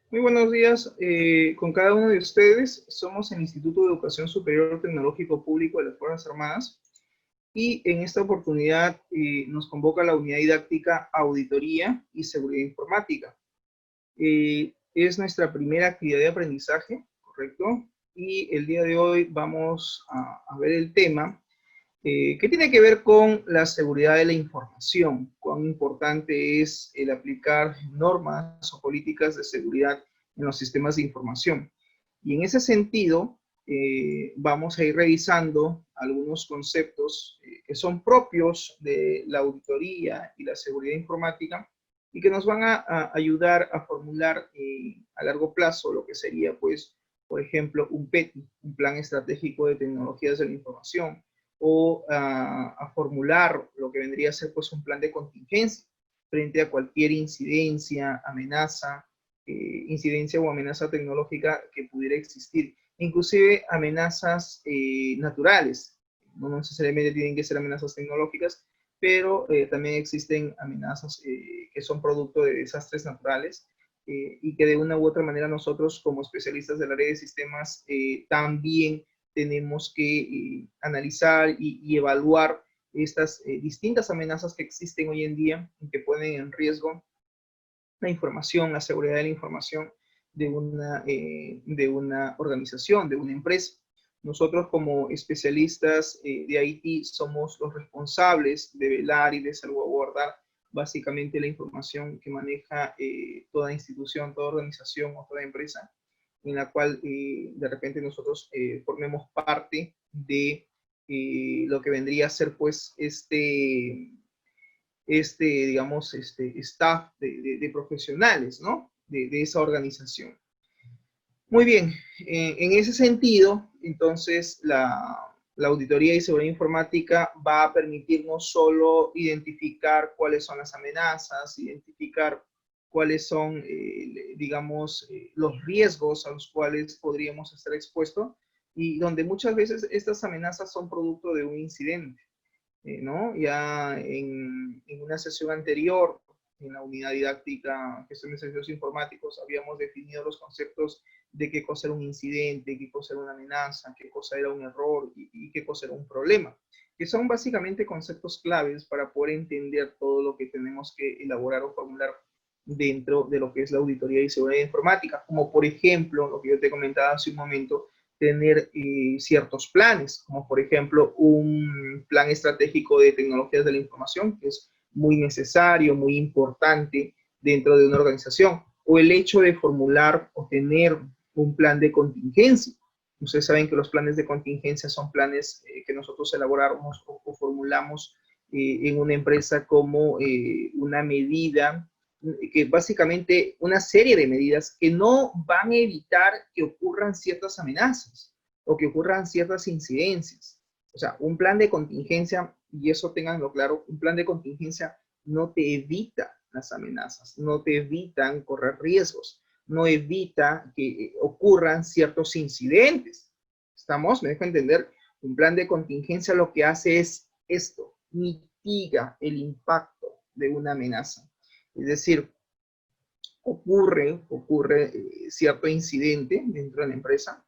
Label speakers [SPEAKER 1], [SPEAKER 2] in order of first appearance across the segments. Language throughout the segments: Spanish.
[SPEAKER 1] Muy buenos días con cada uno de ustedes. Somos el Instituto de Educación Superior Tecnológico Público de las Fuerzas Armadas y en esta oportunidad nos convoca la unidad didáctica Auditoría y Seguridad Informática. Es nuestra primera actividad de aprendizaje, ¿correcto? Y el día de hoy vamos a ver el tema que tiene que ver con la seguridad de la información, cuán importante es el aplicar normas o políticas de seguridad en los sistemas de información. Y en ese sentido, vamos a ir revisando algunos conceptos que son propios de la auditoría y la seguridad informática y que nos van a ayudar a formular a largo plazo lo que sería, pues, por ejemplo, un PETI, un Plan Estratégico de Tecnologías de la Información, o a formular lo que vendría a ser pues un plan de contingencia frente a cualquier incidencia, amenaza, incidencia o amenaza tecnológica que pudiera existir, inclusive amenazas naturales, no necesariamente tienen que ser amenazas tecnológicas, pero también existen amenazas que son producto de desastres naturales y que de una u otra manera nosotros como especialistas del área de sistemas también tenemos que analizar y evaluar estas distintas amenazas que existen hoy en día y que ponen en riesgo la información, la seguridad de la información de una organización, de una empresa. Nosotros como especialistas de IT somos los responsables de velar y de salvaguardar básicamente la información que maneja toda institución, toda organización o toda empresa en la cual de repente nosotros formemos parte de lo que vendría a ser pues digamos, staff de profesionales, ¿no? De esa organización. Muy bien, en ese sentido, entonces, la auditoría y seguridad informática va a permitir no solo identificar cuáles son las amenazas, identificar cuáles son, digamos, los riesgos a los cuales podríamos estar expuestos y donde muchas veces estas amenazas son producto de un incidente. ¿No? Ya en una sesión anterior, en la unidad didáctica gestión de servicios informáticos, habíamos definido los conceptos de qué cosa era un incidente, qué cosa era una amenaza, qué cosa era un error y qué cosa era un problema, que son básicamente conceptos claves para poder entender todo lo que tenemos que elaborar o formular dentro de lo que es la auditoría y seguridad informática, como por ejemplo, lo que yo te comentaba hace un momento, tener ciertos planes, como por ejemplo un plan estratégico de tecnologías de la información, que es muy necesario, muy importante dentro de una organización, o el hecho de formular o tener un plan de contingencia. Ustedes saben que los planes de contingencia son planes que nosotros elaboramos o formulamos en una empresa como una medida que básicamente una serie de medidas que no van a evitar que ocurran ciertas amenazas o que ocurran ciertas incidencias. O sea, un plan de contingencia, y eso tenganlo claro, un plan de contingencia no te evita las amenazas, no te evitan correr riesgos, no evita que ocurran ciertos incidentes. ¿Estamos? ¿Me dejo entender? Un plan de contingencia lo que hace es esto, mitiga el impacto de una amenaza. Es decir, ocurre cierto incidente dentro de la empresa,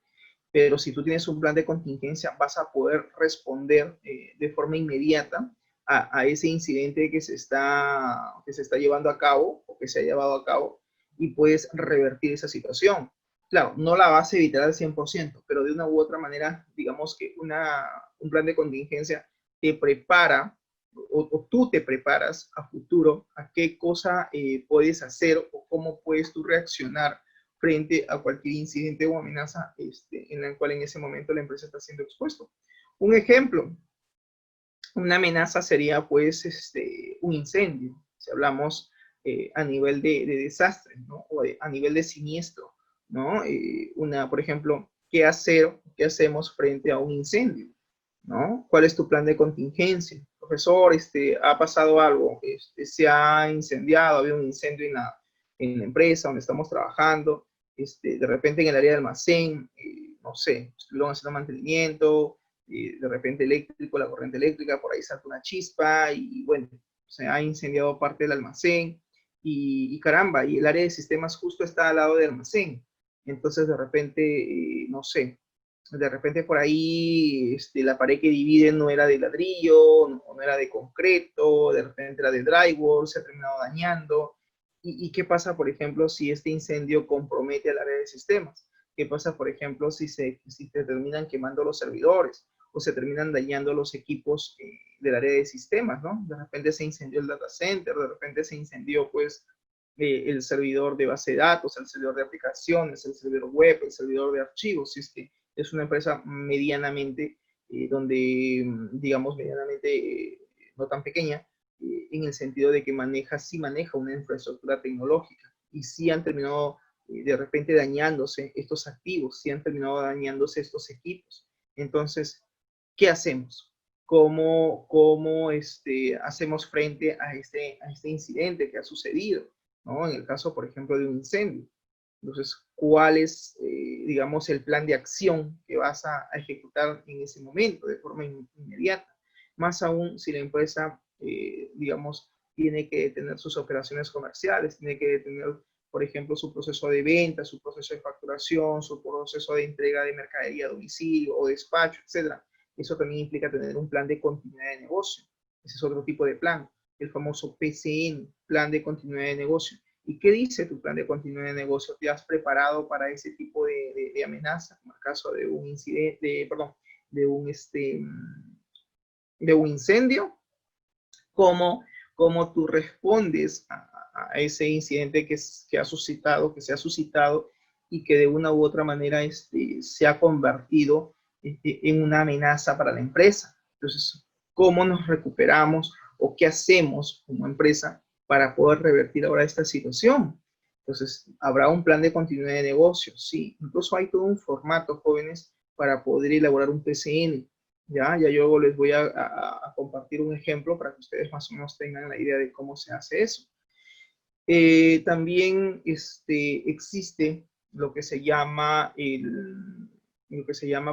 [SPEAKER 1] pero si tú tienes un plan de contingencia vas a poder responder de forma inmediata a ese incidente que se está llevando a cabo o que se ha llevado a cabo y puedes revertir esa situación. Claro, no la vas a evitar al 100%, pero de una u otra manera, digamos que un plan de contingencia te prepara o tú te preparas a futuro a qué cosa puedes hacer o cómo puedes tú reaccionar frente a cualquier incidente o amenaza en la cual en ese momento la empresa está siendo expuesto. Un ejemplo, una amenaza sería pues un incendio, si hablamos a nivel de desastre, ¿no? O a nivel de siniestro, ¿no? Por ejemplo, ¿qué hacemos frente a un incendio? ¿No? ¿Cuál es tu plan de contingencia? Profesor, ha pasado algo, se ha incendiado, ha habido un incendio en la empresa donde estamos trabajando, de repente en el área de almacén, no sé, estuvieron haciendo mantenimiento, de repente eléctrico, la corriente eléctrica, por ahí salta una chispa y bueno, se ha incendiado parte del almacén y caramba, y el área de sistemas justo está al lado del almacén. Entonces, de repente, no sé, de repente por ahí la pared que divide no era de ladrillo, no era de concreto, de repente era de drywall, se ha terminado dañando. ¿Y qué pasa, por ejemplo, si este incendio compromete al área de sistemas? ¿Qué pasa, por ejemplo, si se terminan quemando los servidores o se terminan dañando los equipos del área de sistemas, ¿no? De repente se incendió el data center, de repente se incendió, pues, el servidor de base de datos, el servidor de aplicaciones, el servidor web, el servidor de archivos, si es que es una empresa medianamente, donde, digamos, medianamente no tan pequeña, en el sentido de que sí maneja una infraestructura tecnológica y sí han terminado de repente dañándose estos activos, sí han terminado dañándose estos equipos. Entonces, ¿qué hacemos? ¿Cómo hacemos frente a este incidente que ha sucedido, ¿no? En el caso, por ejemplo, de un incendio. Entonces, ¿cuál es, digamos, el plan de acción que vas a ejecutar en ese momento de forma inmediata? Más aún si la empresa, digamos, tiene que tener sus operaciones comerciales, tiene que tener, por ejemplo, su proceso de venta, su proceso de facturación, su proceso de entrega de mercadería a domicilio o despacho, etcétera. Eso también implica tener un plan de continuidad de negocio. Ese es otro tipo de plan, el famoso PCN, plan de continuidad de negocio. ¿Y qué dice tu plan de continuidad de negocio? ¿Te has preparado para ese tipo de amenaza, como el caso de un incidente, perdón, de un incendio? ¿Cómo tú respondes a ese incidente que se ha suscitado y que de una u otra manera se ha convertido en una amenaza para la empresa? Entonces, ¿cómo nos recuperamos o qué hacemos como empresa para poder revertir ahora esta situación? Entonces, ¿habrá un plan de continuidad de negocio? Sí, incluso hay todo un formato, jóvenes, para poder elaborar un PCN. Ya yo les voy a compartir un ejemplo para que ustedes más o menos tengan la idea de cómo se hace eso. También existe lo que se llama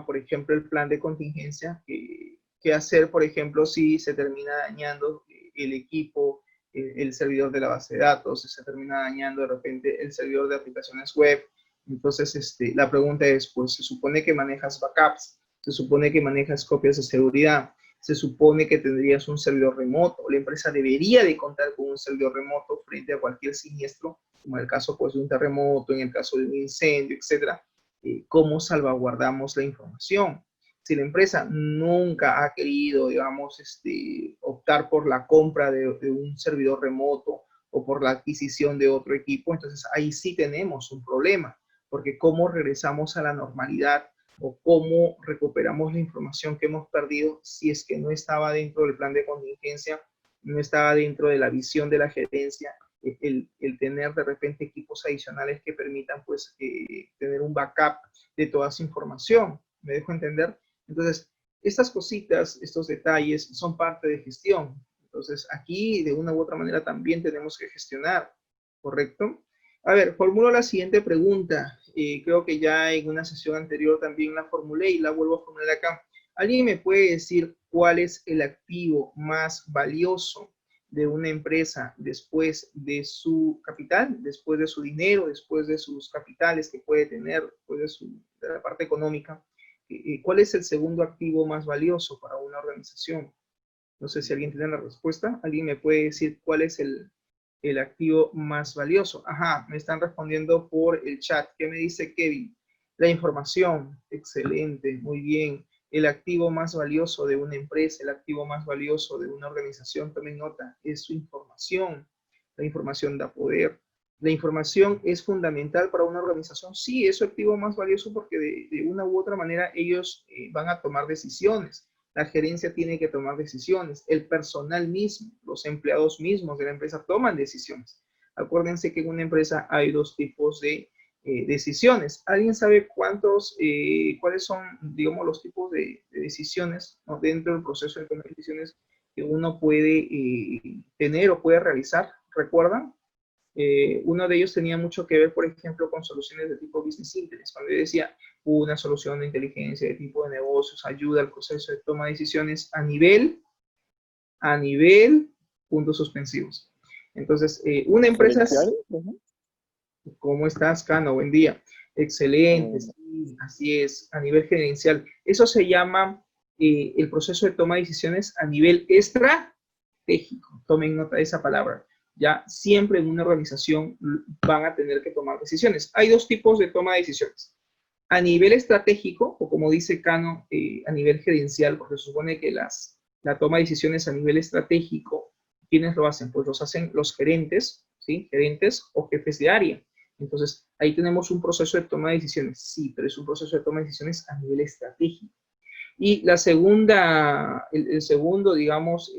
[SPEAKER 1] por ejemplo, el plan de contingencia, que hacer, por ejemplo, si se termina dañando el equipo, el servidor de la base de datos, si se termina dañando de repente el servidor de aplicaciones web. Entonces, la pregunta es, pues, se supone que manejas backups, se supone que manejas copias de seguridad, se supone que tendrías un servidor remoto. La empresa debería de contar con un servidor remoto frente a cualquier siniestro, como en el caso, pues, de un terremoto, en el caso de un incendio, etcétera. ¿Cómo salvaguardamos la información? Si la empresa nunca ha querido, digamos, optar por la compra de un servidor remoto o por la adquisición de otro equipo, entonces ahí sí tenemos un problema, porque ¿cómo regresamos a la normalidad o cómo recuperamos la información que hemos perdido si es que no estaba dentro del plan de contingencia, no estaba dentro de la visión de la gerencia, el tener de repente equipos adicionales que permitan, pues, tener un backup de toda esa información? ¿Me dejo entender? Entonces, estas cositas, estos detalles son parte de gestión. Entonces, aquí de una u otra manera también tenemos que gestionar, ¿correcto? A ver, formulo la siguiente pregunta. Creo que ya en una sesión anterior también la formulé y la vuelvo a formular acá. ¿Alguien me puede decir cuál es el activo más valioso de una empresa después de su capital, después de su dinero, después de sus capitales que puede tener, después de la parte económica? ¿Cuál es el segundo activo más valioso para una organización? No sé si alguien tiene la respuesta. ¿Alguien me puede decir cuál es el activo más valioso? Ajá, me están respondiendo por el chat. ¿Qué me dice Kevin? La información. Excelente, muy bien. El activo más valioso de una empresa, el activo más valioso de una organización, tomen nota, es su información. La información da poder. La información es fundamental para una organización. Sí, es su activo más valioso porque de una u otra manera ellos van a tomar decisiones. La gerencia tiene que tomar decisiones. El personal mismo, los empleados mismos de la empresa toman decisiones. Acuérdense que en una empresa hay dos tipos de decisiones. ¿Alguien sabe cuáles son, digamos, los tipos de decisiones, ¿no?, dentro del proceso de tomar decisiones que uno puede tener o puede realizar? ¿Recuerdan? Uno de ellos tenía mucho que ver, por ejemplo, con soluciones de tipo business intelligence. Cuando yo decía una solución de inteligencia de tipo de negocios ayuda al proceso de toma de decisiones a nivel, puntos suspensivos. Entonces, una empresa...
[SPEAKER 2] ¿Gerencial? Ujú.
[SPEAKER 1] ¿Cómo estás, Cano? Buen día. Excelente,
[SPEAKER 2] Mm,
[SPEAKER 1] sí, así es, a nivel gerencial. Eso se llama el proceso de toma de decisiones a nivel estratégico. Tomen nota de esa palabra. Ya siempre en una organización van a tener que tomar decisiones. Hay dos tipos de toma de decisiones. A nivel estratégico, o como dice Cano, a nivel gerencial, porque se supone que la toma de decisiones a nivel estratégico, ¿quiénes lo hacen? Pues los hacen los gerentes, ¿sí? Gerentes o jefes de área. Entonces, ahí tenemos un proceso de toma de decisiones, sí, pero es un proceso de toma de decisiones a nivel estratégico. Y la segunda, el segundo, digamos,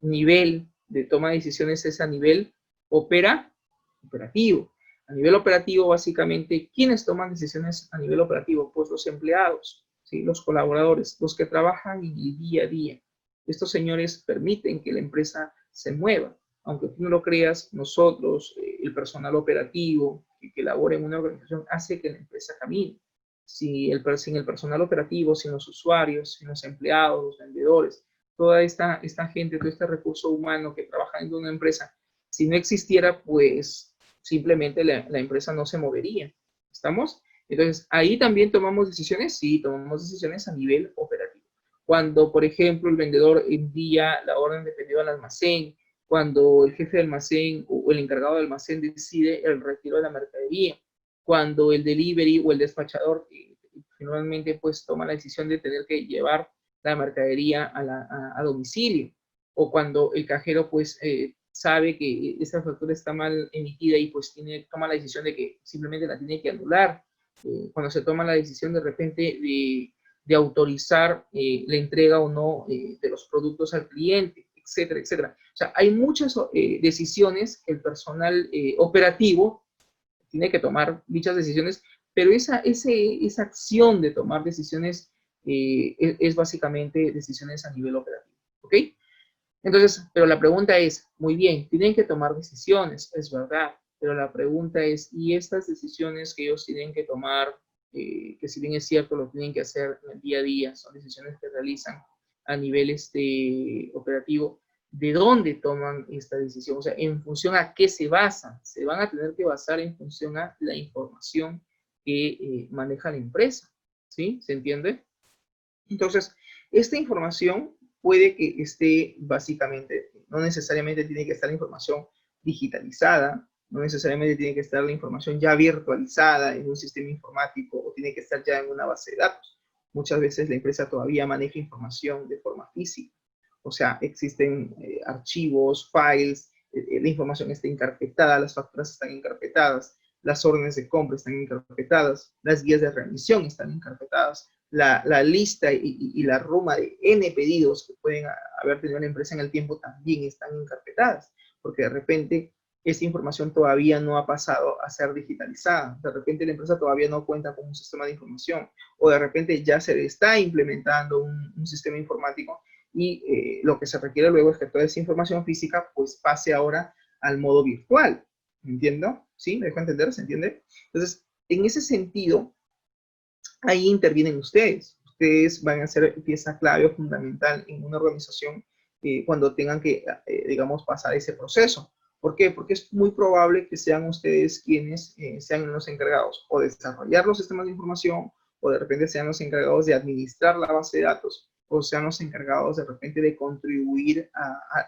[SPEAKER 1] nivel de toma de decisiones es a nivel operativo. A nivel operativo, básicamente, ¿quiénes toman decisiones a nivel operativo? Pues los empleados, ¿sí? Los colaboradores, los que trabajan en el día a día. Estos señores permiten que la empresa se mueva. Aunque tú no lo creas, nosotros, el personal operativo que labora en una organización, hace que la empresa camine. Sin el personal operativo, sin los usuarios, sin los empleados, los vendedores, toda esta gente, todo este recurso humano que trabaja en una empresa, si no existiera, pues simplemente la empresa no se movería. ¿Estamos? Entonces, ahí también tomamos decisiones, sí, tomamos decisiones a nivel operativo. Cuando, por ejemplo, el vendedor envía la orden de pedido al almacén, cuando el jefe de almacén o el encargado del almacén decide el retiro de la mercadería, cuando el delivery o el despachador finalmente pues toma la decisión de tener que llevar la mercadería a domicilio, o cuando el cajero pues sabe que esa factura está mal emitida y pues toma la decisión de que simplemente la tiene que anular, cuando se toma la decisión de repente de autorizar la entrega o no de los productos al cliente, etcétera, etcétera. O sea, hay muchas decisiones que el personal operativo tiene que tomar dichas decisiones, pero esa acción de tomar decisiones es básicamente decisiones a nivel operativo, ¿ok? Entonces, pero la pregunta es, muy bien, tienen que tomar decisiones, es verdad, pero la pregunta es, ¿y estas decisiones que ellos tienen que tomar, que si bien es cierto, lo tienen que hacer en el día a día, son decisiones que realizan a nivel operativo, ¿de dónde toman esta decisión? O sea, ¿en función a qué se basan? Se van a tener que basar en función a la información que maneja la empresa, ¿sí? ¿Se entiende? Entonces, esta información puede que esté básicamente, no necesariamente tiene que estar la información digitalizada, no necesariamente tiene que estar la información ya virtualizada en un sistema informático o tiene que estar ya en una base de datos. Muchas veces la empresa todavía maneja información de forma física. O sea, existen archivos, files, la información está encarpetada, las facturas están encarpetadas, las órdenes de compra están encarpetadas, las guías de remisión están encarpetadas, la lista y la ruma de N pedidos que pueden haber tenido la empresa en el tiempo también están encarpetadas, porque de repente esta información todavía no ha pasado a ser digitalizada, de repente la empresa todavía no cuenta con un sistema de información, o de repente ya se está implementando un sistema informático y lo que se requiere luego es que toda esa información física pues pase ahora al modo virtual, ¿entiendo? ¿Sí? ¿Me dejo entender? ¿Se entiende? Entonces, en ese sentido, ahí intervienen ustedes. Ustedes van a ser pieza clave o fundamental en una organización cuando tengan que, digamos, pasar ese proceso. ¿Por qué? Porque es muy probable que sean ustedes quienes sean los encargados o de desarrollar los sistemas de información o de repente sean los encargados de administrar la base de datos o sean los encargados de repente de contribuir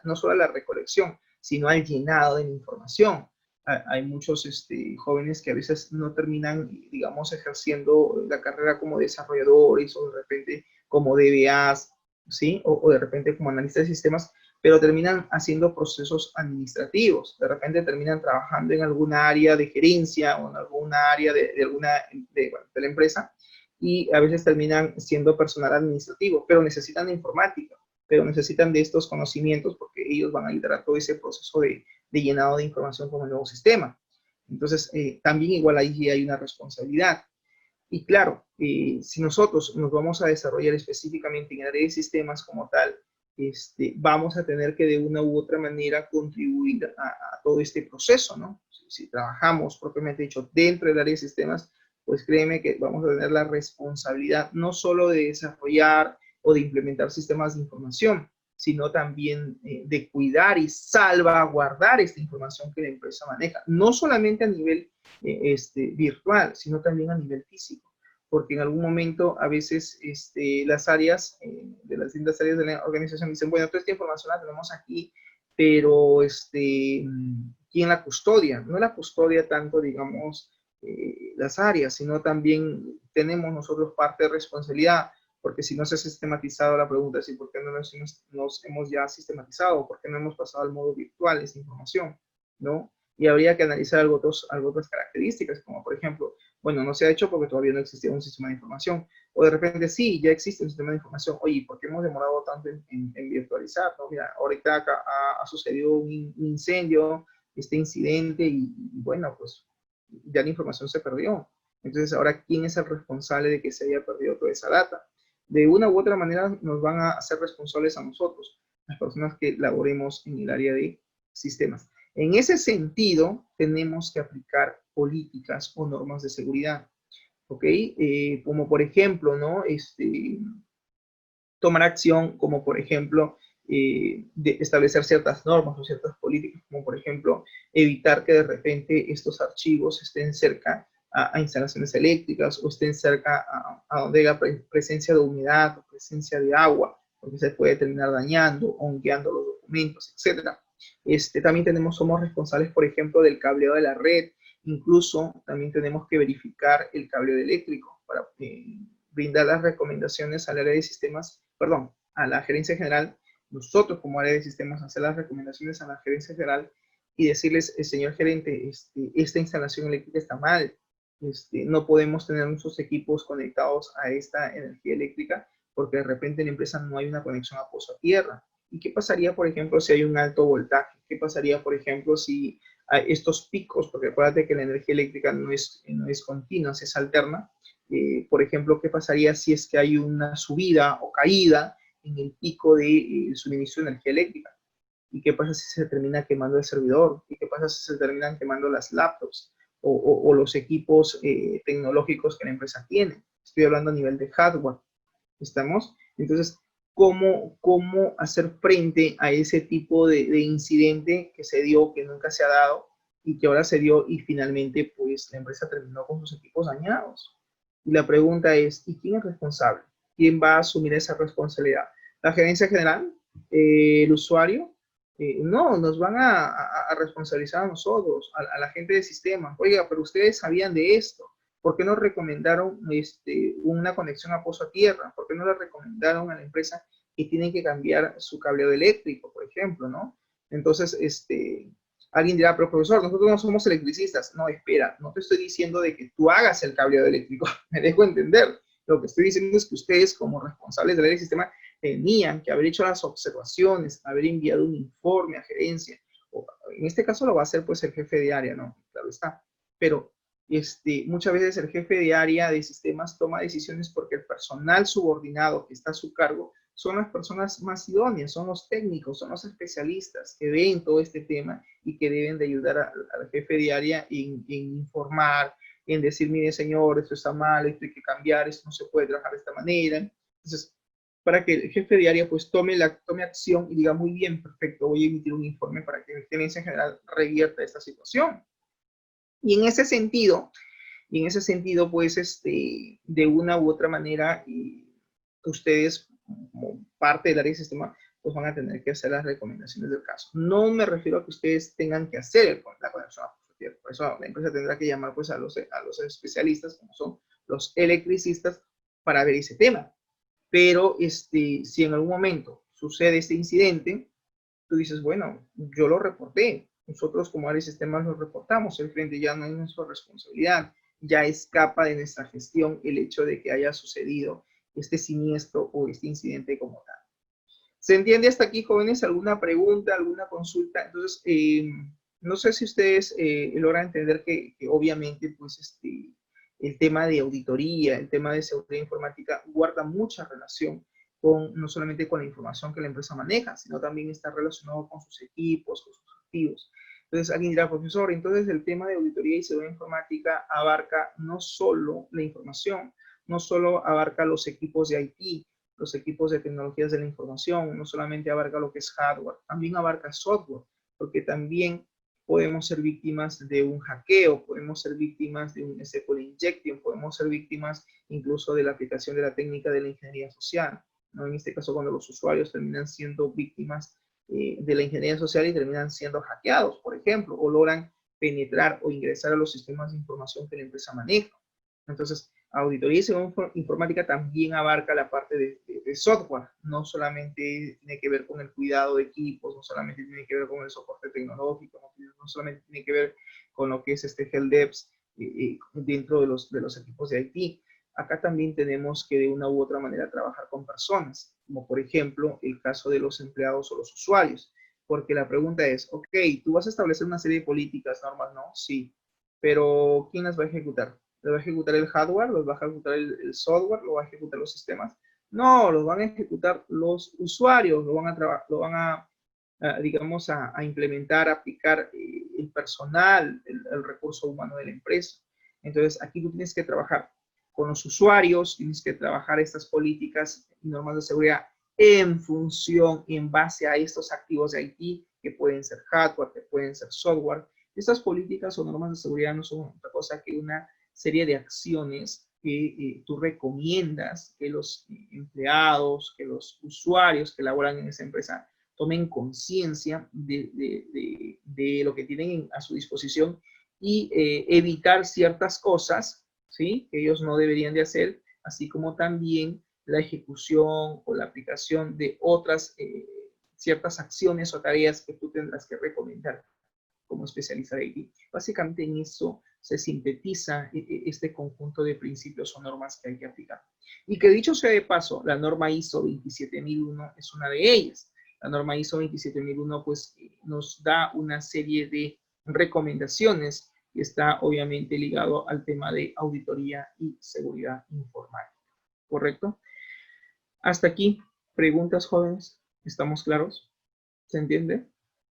[SPEAKER 1] no solo a la recolección, sino al llenado de la información. Hay muchos jóvenes que a veces no terminan, digamos, ejerciendo la carrera como desarrolladores o de repente como DBAs, ¿sí? O de repente como analistas de sistemas, pero terminan haciendo procesos administrativos. De repente terminan trabajando en alguna área de gerencia o en alguna área de la empresa y a veces terminan siendo personal administrativo, pero necesitan de informática, pero necesitan de estos conocimientos porque ellos van a liderar todo ese proceso de llenado de información con el nuevo sistema. Entonces, también igual ahí hay una responsabilidad. Y claro, si nosotros nos vamos a desarrollar específicamente en área de sistemas como tal, vamos a tener que de una u otra manera contribuir a todo este proceso, ¿no? Si trabajamos propiamente dicho dentro del área de sistemas, pues créeme que vamos a tener la responsabilidad no solo de desarrollar o de implementar sistemas de información, sino también de cuidar y salvaguardar esta información que la empresa maneja, no solamente a nivel virtual, sino también a nivel físico, porque en algún momento a veces las áreas de las distintas áreas de la organización dicen, bueno, toda esta información la tenemos aquí, pero ¿quién la custodia? No la custodia tanto, digamos, las áreas, sino también tenemos nosotros parte de responsabilidad, porque si no se ha sistematizado, la pregunta es, ¿y por qué no nos hemos ya sistematizado? ¿Por qué no hemos pasado al modo virtual esta información? ¿No? Y habría que analizar algo otras características, como por ejemplo, bueno, no se ha hecho porque todavía no existía un sistema de información, o de repente sí, ya existe un sistema de información, oye, ¿por qué hemos demorado tanto en virtualizar? ¿No? Mira, ahorita acá ha sucedido un incendio, este incidente, y bueno, pues ya la información se perdió. Entonces, ahora, ¿quién es el responsable de que se haya perdido toda esa data? De una u otra manera nos van a hacer responsables a nosotros, las personas que laboremos en el área de sistemas. En ese sentido, tenemos que aplicar políticas o normas de seguridad, ¿ok? Como por ejemplo, ¿no? Tomar acción, como por ejemplo, de establecer ciertas normas o ciertas políticas, como por ejemplo, evitar que de repente estos archivos estén cerca a instalaciones eléctricas o estén cerca a donde haya presencia de humedad o presencia de agua, porque se puede terminar dañando o hongueando los documentos, etcétera. También somos responsables, por ejemplo, del cableo de la red. Incluso también tenemos que verificar el cableo eléctrico para brindar las recomendaciones al área de sistemas, perdón, a la gerencia general. Nosotros como área de sistemas hacer las recomendaciones a la gerencia general y decirles, señor gerente, esta instalación eléctrica está mal, no podemos tener nuestros equipos conectados a esta energía eléctrica porque de repente en la empresa no hay una conexión a pozo a tierra. ¿Y qué pasaría, por ejemplo, si hay un alto voltaje? ¿Qué pasaría, por ejemplo, si hay estos picos? Porque acuérdate que la energía eléctrica no es continua, es alterna. Por ejemplo, ¿qué pasaría si es que hay una subida o caída en el pico de suministro de energía eléctrica? ¿Y qué pasa si se termina quemando el servidor? ¿Y qué pasa si se terminan quemando las laptops o los equipos tecnológicos que la empresa tiene? Estoy hablando a nivel de hardware. ¿Estamos? Entonces, ¿cómo hacer frente a ese tipo de incidente que se dio, que nunca se ha dado y que ahora se dio y finalmente pues la empresa terminó con sus equipos dañados? Y la pregunta es, ¿y quién es responsable? ¿Quién va a asumir esa responsabilidad? ¿La gerencia general? ¿El usuario? No, nos van a responsabilizar a nosotros, a la gente de sistemas. Oiga, pero ustedes sabían de esto. ¿Por qué no recomendaron una conexión a pozo a tierra? ¿Por qué no le recomendaron a la empresa que tienen que cambiar su cableado eléctrico, por ejemplo, ¿no? Entonces, alguien dirá, pero profesor, nosotros no somos electricistas. No, espera, no te estoy diciendo de que tú hagas el cableado eléctrico, me dejo entender. Lo que estoy diciendo es que ustedes, como responsables del sistema, tenían que haber hecho las observaciones, haber enviado un informe a gerencia. O, en este caso lo va a hacer pues el jefe de área, ¿no? Claro está. Pero muchas veces el jefe de área de sistemas toma decisiones porque el personal subordinado que está a su cargo son las personas más idóneas, son los técnicos, son los especialistas que ven todo este tema y que deben de ayudar al jefe de área en informar, en decir, mire señor, esto está mal, esto hay que cambiar, esto no se puede trabajar de esta manera. Entonces, para que el jefe de área pues tome acción y diga, muy bien, perfecto, voy a emitir un informe para que la gerencia general revierta esta situación. Y en ese sentido, pues, de una u otra manera, ustedes, como parte del área de sistema, pues van a tener que hacer las recomendaciones del caso. No me refiero a que ustedes tengan que hacer la conexión a pozo a tierra. Por eso la empresa tendrá que llamar pues a los especialistas, como son los electricistas, para ver ese tema. Pero si en algún momento sucede este incidente, tú dices, bueno, yo lo reporté, nosotros como área de sistemas lo reportamos, el cliente ya no es nuestra responsabilidad, ya escapa de nuestra gestión el hecho de que haya sucedido este siniestro o este incidente como tal. ¿Se entiende hasta aquí, jóvenes? ¿Alguna pregunta, alguna consulta? Entonces, no sé si ustedes logran entender que obviamente, pues, el tema de auditoría, el tema de seguridad informática guarda mucha relación no solamente con la información que la empresa maneja, sino también está relacionado con sus equipos, con sus activos. Entonces, alguien dirá, profesor, entonces el tema de auditoría y seguridad informática abarca no solo la información, no solo abarca los equipos de IT, los equipos de tecnologías de la información, no solamente abarca lo que es hardware, también abarca software, porque también podemos ser víctimas de un hackeo, podemos ser víctimas de un SQL injection, podemos ser víctimas incluso de la aplicación de la técnica de la ingeniería social, ¿no? En este caso, cuando los usuarios terminan siendo víctimas de la ingeniería social y terminan siendo hackeados, por ejemplo, o logran penetrar o ingresar a los sistemas de información que la empresa maneja. Entonces, auditoría y seguridad informática también abarca la parte de software, no solamente tiene que ver con el cuidado de equipos, no solamente tiene que ver con el soporte tecnológico, no solamente tiene que ver con lo que es help desk dentro de los equipos de IT. Acá también tenemos que de una u otra manera trabajar con personas, como por ejemplo el caso de los empleados o los usuarios, porque la pregunta es, ok, tú vas a establecer una serie de políticas, normas, ¿no? Sí, pero ¿quién las va a ejecutar? ¿Lo va a ejecutar el hardware? ¿Lo va a ejecutar el software? ¿Lo va a ejecutar los sistemas? No, lo van a ejecutar los usuarios, lo van a digamos, a implementar, a aplicar el personal, el recurso humano de la empresa. Entonces, aquí tú tienes que trabajar con los usuarios, tienes que trabajar estas políticas y normas de seguridad en función, en base a estos activos de IT, que pueden ser hardware, que pueden ser software. Estas políticas o normas de seguridad no son otra cosa que una serie de acciones que tú recomiendas que los empleados, que los usuarios que laboran en esa empresa tomen conciencia de lo que tienen a su disposición y evitar ciertas cosas, ¿sí?, que ellos no deberían de hacer, así como también la ejecución o la aplicación de otras ciertas acciones o tareas que tú tendrás que recomendar como especialista de IT. Básicamente en eso se sintetiza este conjunto de principios o normas que hay que aplicar. Y que dicho sea de paso, la norma ISO 27001 es una de ellas. La norma ISO 27001 pues nos da una serie de recomendaciones que está obviamente ligado al tema de auditoría y seguridad informática. ¿Correcto? Hasta aquí, preguntas, jóvenes. ¿Estamos claros? ¿Se entiende?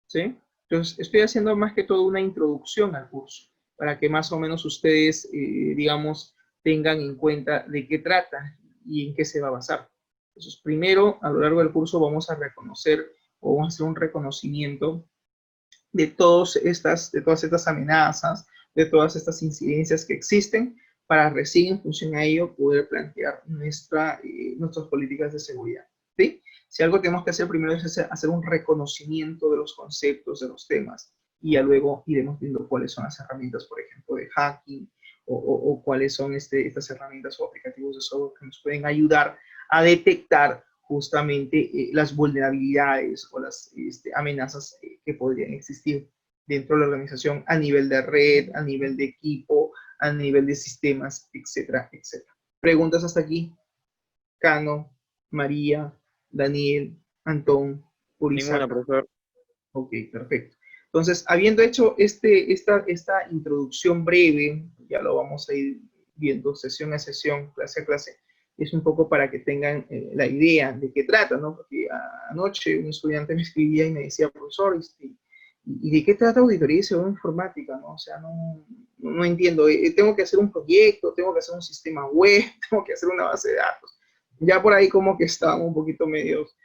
[SPEAKER 1] ¿Sí? Entonces, estoy haciendo más que todo una introducción al curso, para que más o menos ustedes, digamos, tengan en cuenta de qué trata y en qué se va a basar. Entonces, primero, a lo largo del curso vamos a reconocer o vamos a hacer un reconocimiento de todas estas amenazas, de todas estas incidencias que existen, para recién en función a ello poder plantear nuestras políticas de seguridad. ¿Sí? Si algo tenemos que hacer primero es hacer un reconocimiento de los conceptos, de los temas, y ya luego iremos viendo cuáles son las herramientas, por ejemplo, de hacking, o cuáles son estas herramientas o aplicativos de software que nos pueden ayudar a detectar justamente las vulnerabilidades o las amenazas que podrían existir dentro de la organización a nivel de red, a nivel de equipo, a nivel de sistemas, etcétera, etcétera. ¿Preguntas hasta aquí? Cano, María, Daniel, Antón, Purizaca.
[SPEAKER 2] Ninguna, profesor.
[SPEAKER 1] Ok, perfecto. Entonces, habiendo hecho esta introducción breve, ya lo vamos a ir viendo sesión a sesión, clase a clase, es un poco para que tengan la idea de qué trata, ¿no? Porque anoche un estudiante me escribía y me decía, profesor, ¿y de qué trata auditoría y seguridad informática, no? O sea, no entiendo. Tengo que hacer un proyecto, tengo que hacer un sistema web, tengo que hacer una base de datos. Ya por ahí como que estábamos un poquito medios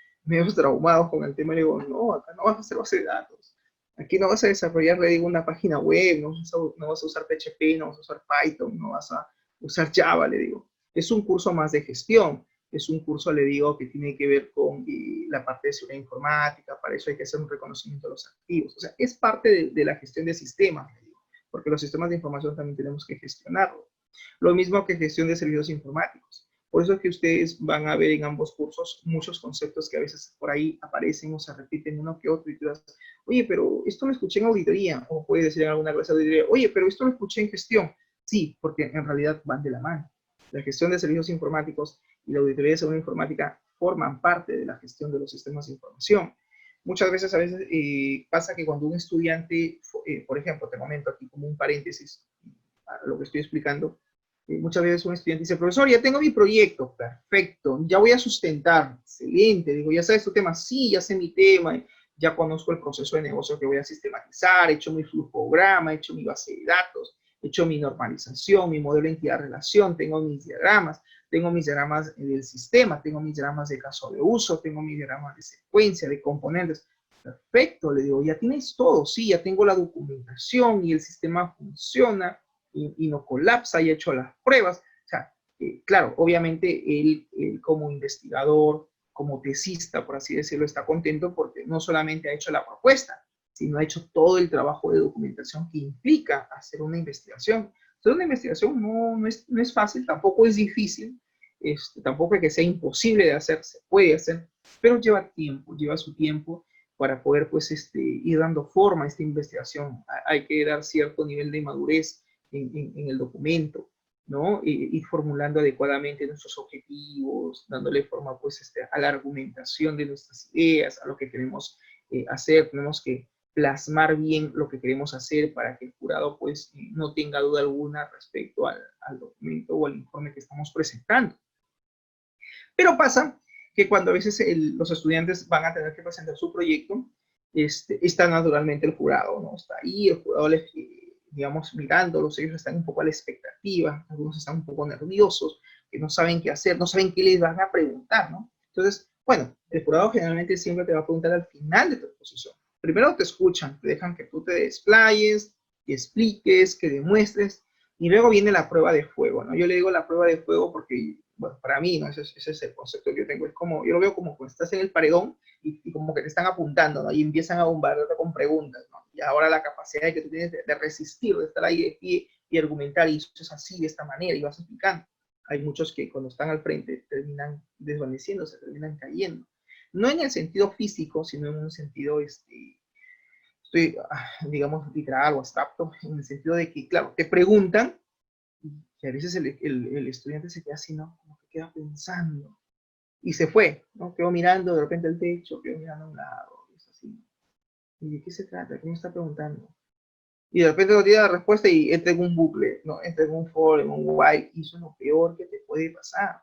[SPEAKER 1] traumados con el tema. Y digo, no, acá no vas a hacer base de datos. Aquí no vas a desarrollar, le digo, una página web, no vas a usar PHP, no vas a usar Python, no vas a usar Java, le digo. Es un curso más de gestión, es un curso, le digo, que tiene que ver con la parte de seguridad informática, para eso hay que hacer un reconocimiento de los activos. O sea, es parte de la gestión de sistemas, le digo, porque los sistemas de información también tenemos que gestionarlos. Lo mismo que gestión de servicios informáticos. Por eso es que ustedes van a ver en ambos cursos muchos conceptos que a veces por ahí aparecen o se repiten uno que otro y tú das, oye, pero esto lo escuché en auditoría, o puede decir en alguna clase de auditoría, oye, pero esto lo escuché en gestión. Sí, porque en realidad van de la mano. La gestión de servicios informáticos y la auditoría de seguridad informática forman parte de la gestión de los sistemas de información. Muchas veces, pasa que cuando un estudiante, por ejemplo, te comento aquí como un paréntesis a lo que estoy explicando, muchas veces un estudiante dice, profesor, ya tengo mi proyecto, perfecto, ya voy a sustentar, excelente, digo, ¿ya sabes tu tema? Sí, ya sé mi tema, ya conozco el proceso de negocio que voy a sistematizar, he hecho mi flujograma, he hecho mi base de datos, he hecho mi normalización, mi modelo de entidad-relación, tengo mis diagramas del sistema, tengo mis diagramas de caso de uso, tengo mis diagramas de secuencia, de componentes. Perfecto, le digo, ya tienes todo, sí, ya tengo la documentación y el sistema funciona y no colapsa, y he hecho las pruebas. O sea, claro, obviamente él como investigador, como tesista, por así decirlo, está contento porque no solamente ha hecho la propuesta, sino ha hecho todo el trabajo de documentación que implica hacer una investigación. Entonces, una investigación no es fácil, tampoco es difícil, tampoco es que sea imposible de hacer, se puede hacer, pero lleva tiempo, lleva su tiempo para poder pues, ir dando forma a esta investigación. Hay que dar cierto nivel de madurez en el documento, ¿no? Ir formulando adecuadamente nuestros objetivos, dándole forma pues, a la argumentación de nuestras ideas, a lo que queremos hacer. Tenemos que plasmar bien lo que queremos hacer para que el jurado pues no tenga duda alguna respecto al documento o al informe que estamos presentando. Pero pasa que cuando a veces los estudiantes van a tener que presentar su proyecto, está naturalmente el jurado, ¿no? Está ahí, el jurado les, digamos, mirándolos, ellos están un poco a la expectativa, algunos están un poco nerviosos, que no saben qué hacer, no saben qué les van a preguntar, ¿no? Entonces, bueno, el jurado generalmente siempre te va a preguntar al final de tu exposición. Primero te escuchan, te dejan que tú te desplayes, que expliques, que demuestres, y luego viene la prueba de fuego, ¿no? Yo le digo la prueba de fuego porque, bueno, para mí, ¿no? Ese es el concepto que yo tengo. Es como, yo lo veo como cuando estás en el paredón y como que te están apuntando, ¿no? Y empiezan a bombardearte con preguntas, ¿no? Y ahora la capacidad que tú tienes de resistir, de estar ahí de pie y argumentar, y eso es así, de esta manera, y vas explicando. Hay muchos que cuando están al frente terminan desvaneciéndose, terminan cayendo. No en el sentido físico, sino en un sentido, digamos, literal o abstracto, en el sentido de que, claro, te preguntan, y a veces el estudiante se queda así, ¿no? Como que queda pensando, y se fue, ¿no? Quedó mirando de repente el techo, quedó mirando a un lado, es así. ¿Y de qué se trata? ¿Qué me está preguntando? Y de repente no tiene la respuesta y entra en un bucle, ¿no? Entra en un for, en un while, y eso es lo peor que te puede pasar.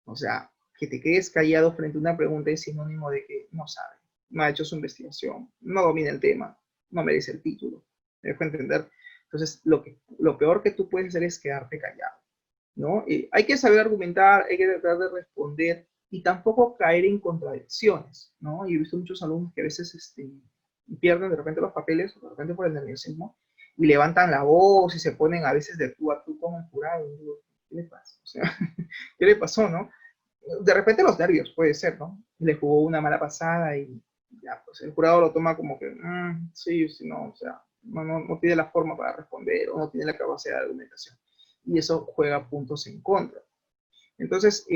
[SPEAKER 1] O sea, que te quedes callado frente a una pregunta es sinónimo de que no sabe, no ha hecho su investigación, no domina el tema, no merece el título. ¿Me dejo entender? Entonces, lo peor que tú puedes hacer es quedarte callado, ¿no? Hay que saber argumentar, hay que tratar de responder y tampoco caer en contradicciones, ¿no? Y he visto muchos alumnos que a veces pierden de repente los papeles, de repente por el nerviosismo, y levantan la voz y se ponen a veces de tú a tú con el jurado. Y digo, ¿qué le pasa? O sea, ¿qué le pasó, no? De repente los nervios, puede ser, ¿no? Le jugó una mala pasada y ya, pues el jurado lo toma como que, sí, sí, no, o sea, no tiene la forma para responder o no tiene la capacidad de argumentación. Y eso juega puntos en contra. Entonces,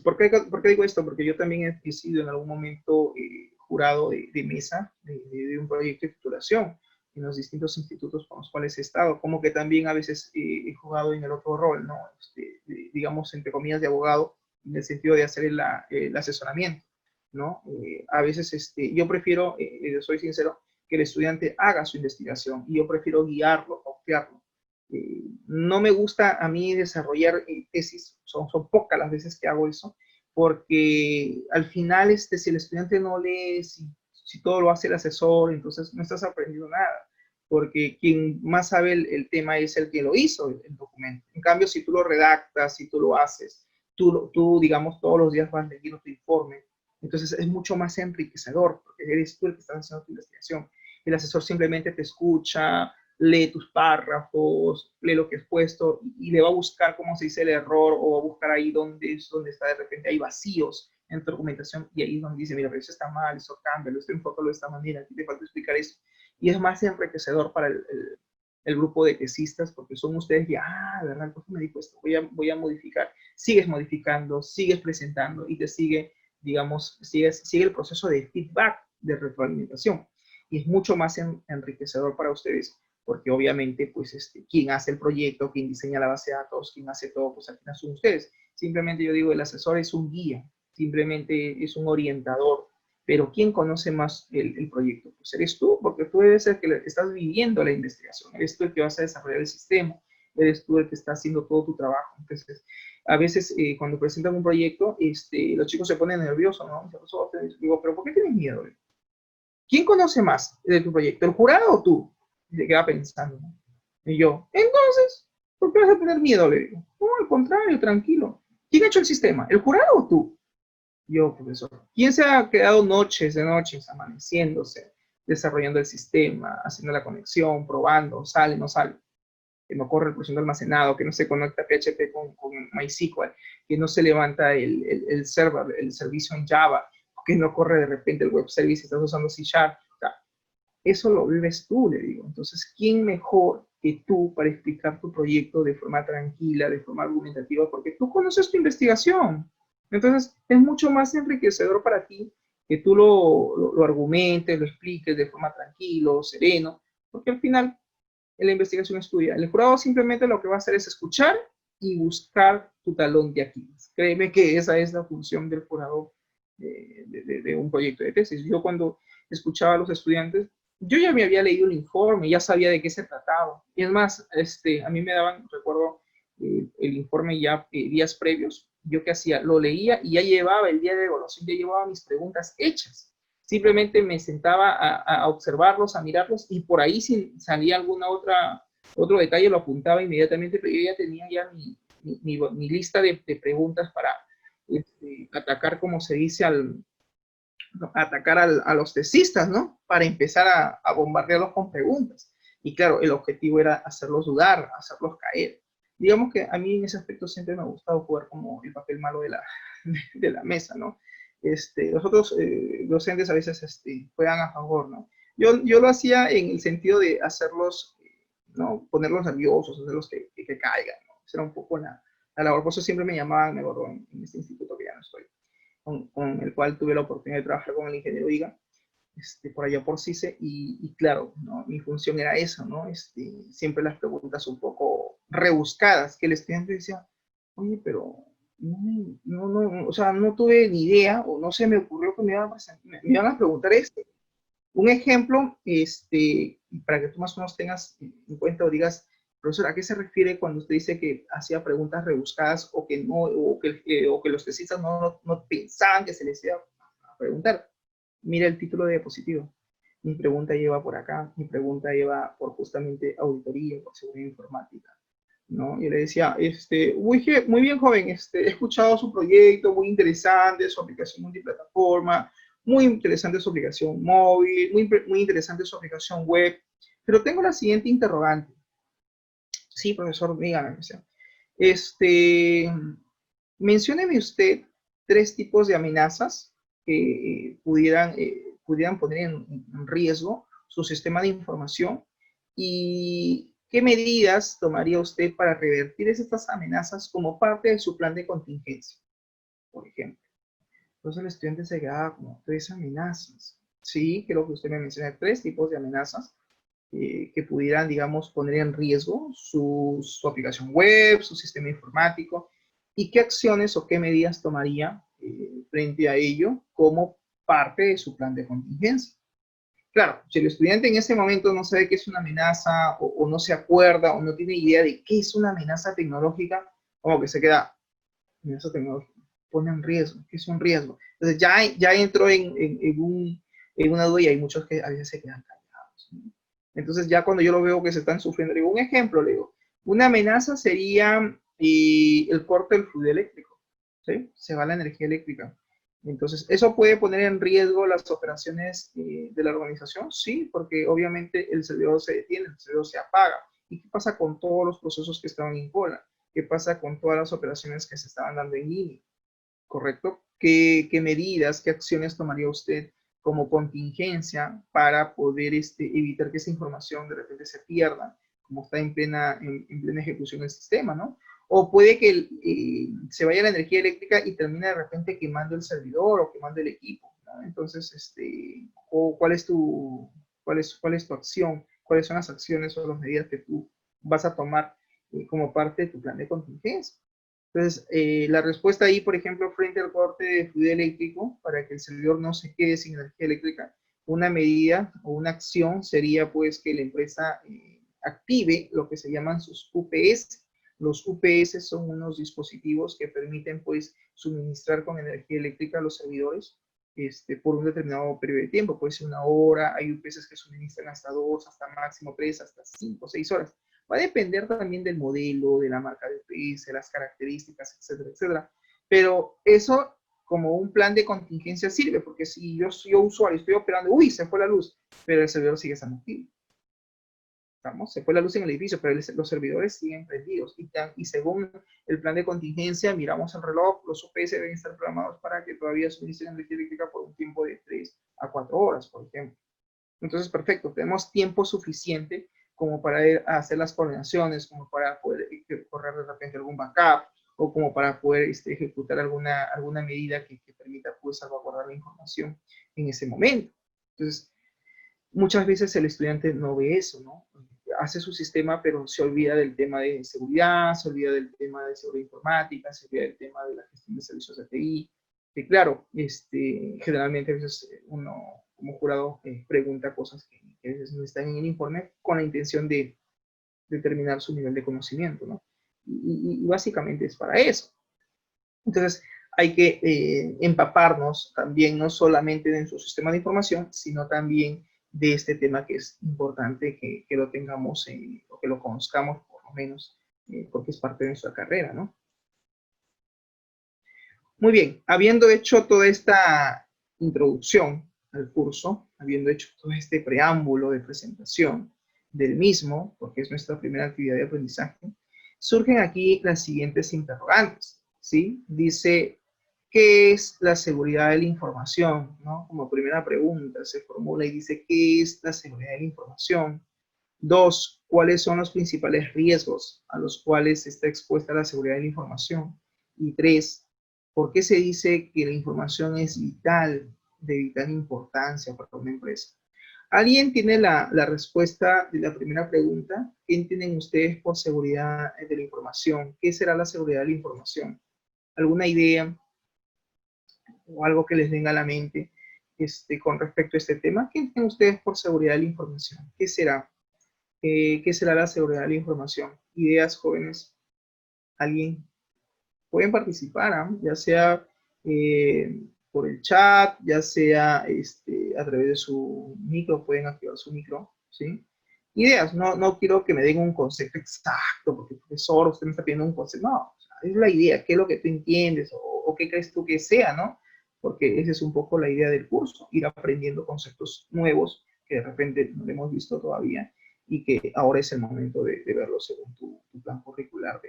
[SPEAKER 1] ¿por qué digo esto? Porque yo también he sido en algún momento jurado de mesa de un proyecto de titulación en los distintos institutos con los cuales he estado, como que también a veces he jugado en el otro rol, ¿no? Digamos, entre comillas, de abogado, en el sentido de hacer el asesoramiento, ¿no? A veces yo prefiero, soy sincero, que el estudiante haga su investigación y yo prefiero guiarlo, auxiliarlo. No me gusta a mí desarrollar tesis, son pocas las veces que hago eso, porque al final si el estudiante no lee, si todo lo hace el asesor, entonces no estás aprendiendo nada, porque quien más sabe el tema es el que lo hizo, el documento. En cambio, si tú lo redactas, si tú lo haces, tú digamos, todos los días vas leyendo tu informe, entonces es mucho más enriquecedor, porque eres tú el que está haciendo tu investigación. El asesor simplemente te escucha, lee tus párrafos, lee lo que has puesto y le va a buscar cómo se dice el error o va a buscar ahí donde está de repente hay vacíos en tu documentación y ahí es donde dice, mira, pero eso está mal, eso cámbialo, esto enfócalo de esta manera, aquí te falta explicar eso. Y es más enriquecedor para el grupo de tesistas porque son ustedes que, ¿verdad? ¿Por qué me dijo esto? Voy a modificar. Sigues modificando, sigues presentando y te sigue, digamos, sigue el proceso de feedback, de retroalimentación. Y es mucho más enriquecedor para ustedes porque obviamente, pues, quien hace el proyecto, quien diseña la base de datos, quien hace todo, pues al final son ustedes. Simplemente yo digo, el asesor es un guía, simplemente es un orientador, pero ¿quién conoce más el proyecto? Pues eres tú, porque tú eres el que estás viviendo la investigación, eres tú el que vas a desarrollar el sistema, eres tú el que está haciendo todo tu trabajo. Entonces, a veces cuando presentan un proyecto, los chicos se ponen nerviosos, ¿no? Digo, ¿pero por qué tienes miedo? ¿Quién conoce más de tu proyecto, el jurado o tú? Y se queda pensando, ¿no? Y yo, entonces, ¿por qué vas a tener miedo? Le digo. No, al contrario, tranquilo. ¿Quién ha hecho el sistema? ¿El jurado o tú? Yo, profesor. ¿Quién se ha quedado noches de noches amaneciéndose, desarrollando el sistema, haciendo la conexión, probando, sale, no sale? Que no corre el proceso de almacenado, que no se conecta PHP con MySQL, que no se levanta el server, el servicio en Java, que no corre de repente el web service si estás usando C Sharp. O sea, eso lo vives tú, le digo. Entonces, ¿quién mejor que tú para explicar tu proyecto de forma tranquila, de forma argumentativa? Porque tú conoces tu investigación. Entonces, es mucho más enriquecedor para ti que tú lo argumentes, lo expliques de forma tranquila, sereno, porque al final la investigación es tuya. El jurado simplemente lo que va a hacer es escuchar y buscar tu talón de Aquiles. Créeme que esa es la función del jurado de un proyecto de tesis. Yo cuando escuchaba a los estudiantes, yo ya me había leído el informe, ya sabía de qué se trataba. Y es más, a mí me daban, recuerdo, el informe ya días previos. Yo qué hacía, lo leía y ya llevaba el día de evaluación, ya llevaba mis preguntas hechas. Simplemente me sentaba a observarlos, a mirarlos y por ahí si salía alguna otro detalle lo apuntaba inmediatamente, pero yo ya tenía ya mi lista de preguntas para atacar, como se dice, atacar a los tesistas, ¿no? Para empezar a bombardearlos con preguntas. Y claro, el objetivo era hacerlos dudar, hacerlos caer. Digamos que a mí en ese aspecto siempre me ha gustado jugar como el papel malo de la mesa, ¿no? Los otros docentes a veces juegan a favor, ¿no? Yo lo hacía en el sentido de hacerlos, ¿no? Ponerlos nerviosos, hacerlos que caigan, ¿no? Esa era un poco la labor. Por eso siempre me llamaban, me acuerdo, en este instituto que ya no estoy, con el cual tuve la oportunidad de trabajar con el ingeniero Iga, por allá por CICE, y claro, ¿no? Mi función era eso, ¿no? Siempre las preguntas un poco rebuscadas, que el estudiante decía, oye, pero o sea, no tuve ni idea, o no se me ocurrió que me iban a preguntar esto. Un ejemplo, para que tú más o menos tengas en cuenta o digas, profesor, ¿a qué se refiere cuando usted dice que hacía preguntas rebuscadas o que no, o que los tesistas no pensaban que se les iba a preguntar? Mira el título de diapositiva. Mi pregunta lleva por acá, mi pregunta lleva por justamente auditoría, por seguridad informática, ¿no? Y le decía, muy bien, joven, he escuchado su proyecto, muy interesante, su aplicación multiplataforma, muy interesante su aplicación móvil, muy interesante su aplicación web, pero tengo la siguiente interrogante. Sí, profesor, dígame. Este, mencióneme usted 3 tipos de amenazas que pudieran poner en riesgo su sistema de información y qué medidas tomaría usted para revertir estas amenazas como parte de su plan de contingencia, por ejemplo. Entonces el estudiante se quedaba como 3 amenazas. Sí, creo que usted me menciona 3 tipos de amenazas que pudieran, digamos, poner en riesgo su aplicación web, su sistema informático, y qué acciones o qué medidas tomaría frente a ello como parte de su plan de contingencia. Claro, si el estudiante en ese momento no sabe qué es una amenaza o no se acuerda o no tiene idea de qué es una amenaza tecnológica, como que se queda, amenaza tecnológica, pone en riesgo, ¿qué es un riesgo? Entonces ya entró en una duda y hay muchos que a veces se quedan callados, ¿no? Entonces ya cuando yo lo veo que se están sufriendo, le digo, un ejemplo, le digo, una amenaza sería el corte del fluido eléctrico, ¿sí? Se va la energía eléctrica. Entonces, ¿eso puede poner en riesgo las operaciones de la organización? Sí, porque obviamente el servidor se detiene, el servidor se apaga. ¿Y qué pasa con todos los procesos que estaban en cola? ¿Qué pasa con todas las operaciones que se estaban dando en línea? ¿Correcto? ¿Qué medidas, qué acciones tomaría usted como contingencia para poder evitar que esa información de repente se pierda, como está en plena ejecución del sistema, ¿no? O puede que se vaya la energía eléctrica y termine de repente quemando el servidor o quemando el equipo, ¿no? Entonces, o cuál es tu acción? ¿Cuáles son las acciones o las medidas que tú vas a tomar como parte de tu plan de contingencia? Entonces, la respuesta ahí, por ejemplo, frente al corte de fluido eléctrico, para que el servidor no se quede sin energía eléctrica, una medida o una acción sería pues que la empresa active lo que se llaman sus UPS. Los UPS son unos dispositivos que permiten pues suministrar con energía eléctrica a los servidores por un determinado periodo de tiempo. Puede ser 1 hora, hay UPS que suministran hasta 2, hasta máximo 3, hasta 5, 6 horas. Va a depender también del modelo, de la marca de PC, las características, etcétera, etcétera. Pero eso como un plan de contingencia sirve, porque si yo soy usuario, estoy operando, uy, se fue la luz, pero el servidor sigue estando activo. ¿Estamos? Se fue la luz en el edificio, pero los servidores siguen prendidos. Y según el plan de contingencia, miramos el reloj, los UPS deben estar programados para que todavía suministren energía eléctrica por un tiempo de 3 a 4 horas, por ejemplo. Entonces, perfecto, tenemos tiempo suficiente como para ir a hacer las coordinaciones, como para poder correr de repente algún backup, o como para poder ejecutar alguna medida que permita pues, salvaguardar la información en ese momento. Entonces, muchas veces el estudiante no ve eso, ¿no? Hace su sistema, pero se olvida del tema de seguridad, se olvida del tema de seguridad informática, se olvida del tema de la gestión de servicios de TI, que claro, generalmente a veces uno como jurado pregunta cosas que a veces no están en el informe con la intención de determinar su nivel de conocimiento, ¿no? Y básicamente es para eso. Entonces, hay que empaparnos también, no solamente de su sistema de información, sino también de este tema que es importante que lo tengamos o que lo conozcamos por lo menos, porque es parte de nuestra carrera, ¿no? Muy bien, habiendo hecho toda esta introducción al curso, habiendo hecho todo este preámbulo de presentación del mismo, porque es nuestra primera actividad de aprendizaje, surgen aquí las siguientes interrogantes, ¿sí? Dice, ¿qué es la seguridad de la información? ¿No? Como primera pregunta se formula y dice, ¿qué es la seguridad de la información? Dos, ¿cuáles son los principales riesgos a los cuales está expuesta la seguridad de la información? Y tres, ¿por qué se dice que la información es vital, de vital importancia para una empresa? ¿Alguien tiene la respuesta de la primera pregunta? ¿Qué entienden ustedes por seguridad de la información? ¿Qué será la seguridad de la información? ¿Alguna idea o algo que les venga a la mente con respecto a este tema? ¿Qué entienden ustedes por seguridad de la información? ¿Qué será? ¿Qué será la seguridad de la información? Ideas, jóvenes. ¿Alguien? Pueden participar, ¿eh? Ya sea por el chat, ya sea a través de su micro, pueden activar su micro, ¿sí? Ideas, no quiero que me den un concepto exacto, porque profesor, usted me está pidiendo un concepto, no, o sea, es la idea, qué es lo que tú entiendes o qué crees tú que sea, ¿no? Porque esa es un poco la idea del curso, ir aprendiendo conceptos nuevos que de repente no hemos visto todavía y que ahora es el momento de verlo según tu plan curricular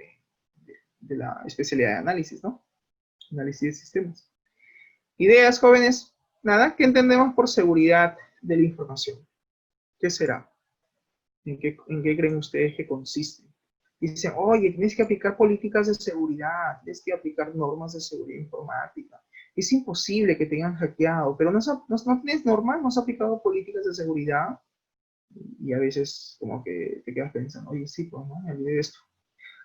[SPEAKER 1] de la especialidad de análisis, ¿no? Análisis de sistemas. Ideas, jóvenes. Nada, ¿qué entendemos por seguridad de la información? ¿Qué será? ¿En qué creen ustedes que consiste? Dicen, oye, tienes que aplicar políticas de seguridad, tienes que aplicar normas de seguridad informática. Es imposible que tengan hackeado, pero no tienes normas, no has aplicado políticas de seguridad. Y a veces como que te quedas pensando, oye, sí, pues no, me olvidé de esto.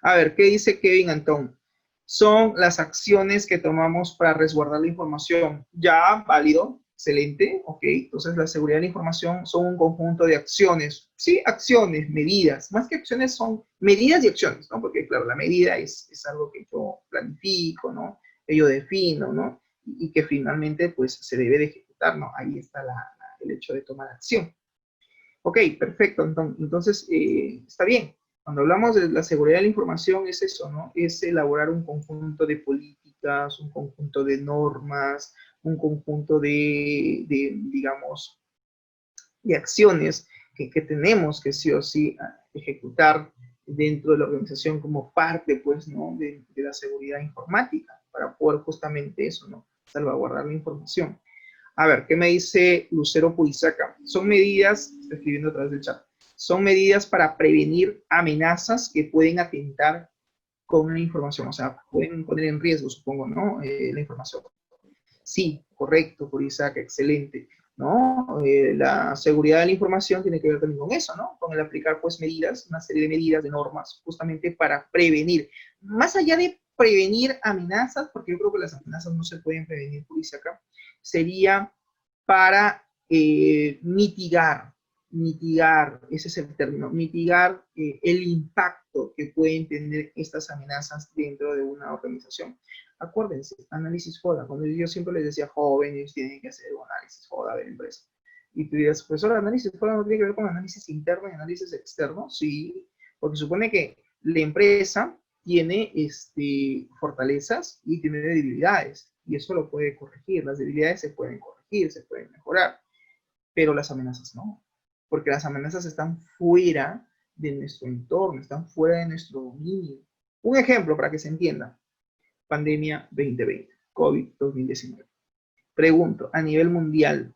[SPEAKER 1] A ver, ¿qué dice Kevin Antón? Son las acciones que tomamos para resguardar la información. Ya, válido, excelente, ok. Entonces, la seguridad de la información son un conjunto de acciones. Sí, acciones, medidas. Más que acciones son medidas y acciones, ¿no? Porque, claro, la medida es algo que yo planifico, ¿no? Que yo defino, ¿no? Y que finalmente, pues, se debe de ejecutar, ¿no? Ahí está el hecho de tomar acción. Ok, perfecto. Entonces, está bien. Cuando hablamos de la seguridad de la información es eso, ¿no? Es elaborar un conjunto de políticas, un conjunto de normas, un conjunto digamos, de acciones que tenemos que sí o sí ejecutar dentro de la organización como parte, pues, ¿no? De la seguridad informática para poder justamente eso, ¿no? Salvaguardar la información. A ver, ¿qué me dice Lucero Purizaca? Son medidas, está escribiendo a través del chat, son medidas para prevenir amenazas que pueden atentar con la información, o sea, pueden poner en riesgo, supongo, ¿no? La información. Sí, correcto, Purizaca, excelente, ¿no? La seguridad de la información tiene que ver también con eso, ¿no? Con el aplicar, pues, medidas, una serie de medidas, de normas, justamente para prevenir. Más allá de prevenir amenazas, porque yo creo que las amenazas no se pueden prevenir, Purizaca, sería para mitigar, ese es el término, mitigar el impacto que pueden tener estas amenazas dentro de una organización. Acuérdense, análisis FODA, cuando yo siempre les decía, jóvenes tienen que hacer un análisis FODA de la empresa. Y tú dirás, profesor, análisis FODA no tiene que ver con análisis interno y análisis externo. Sí, porque supone que la empresa tiene fortalezas y tiene debilidades, y eso lo puede corregir. Las debilidades se pueden corregir, se pueden mejorar, pero las amenazas no, porque las amenazas están fuera de nuestro entorno, están fuera de nuestro dominio. Un ejemplo para que se entienda: pandemia 2020, COVID-2019. Pregunto, a nivel mundial,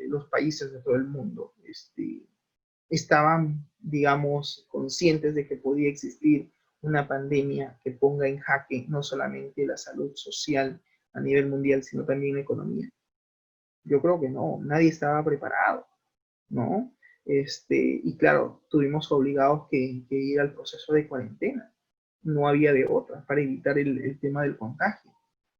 [SPEAKER 1] los países de todo el mundo estaban, digamos, conscientes de que podía existir una pandemia que ponga en jaque no solamente la salud social a nivel mundial, sino también la economía. Yo creo que no, nadie estaba preparado, ¿no? Y claro, tuvimos obligados que ir al proceso de cuarentena. No había de otra para evitar el tema del contagio,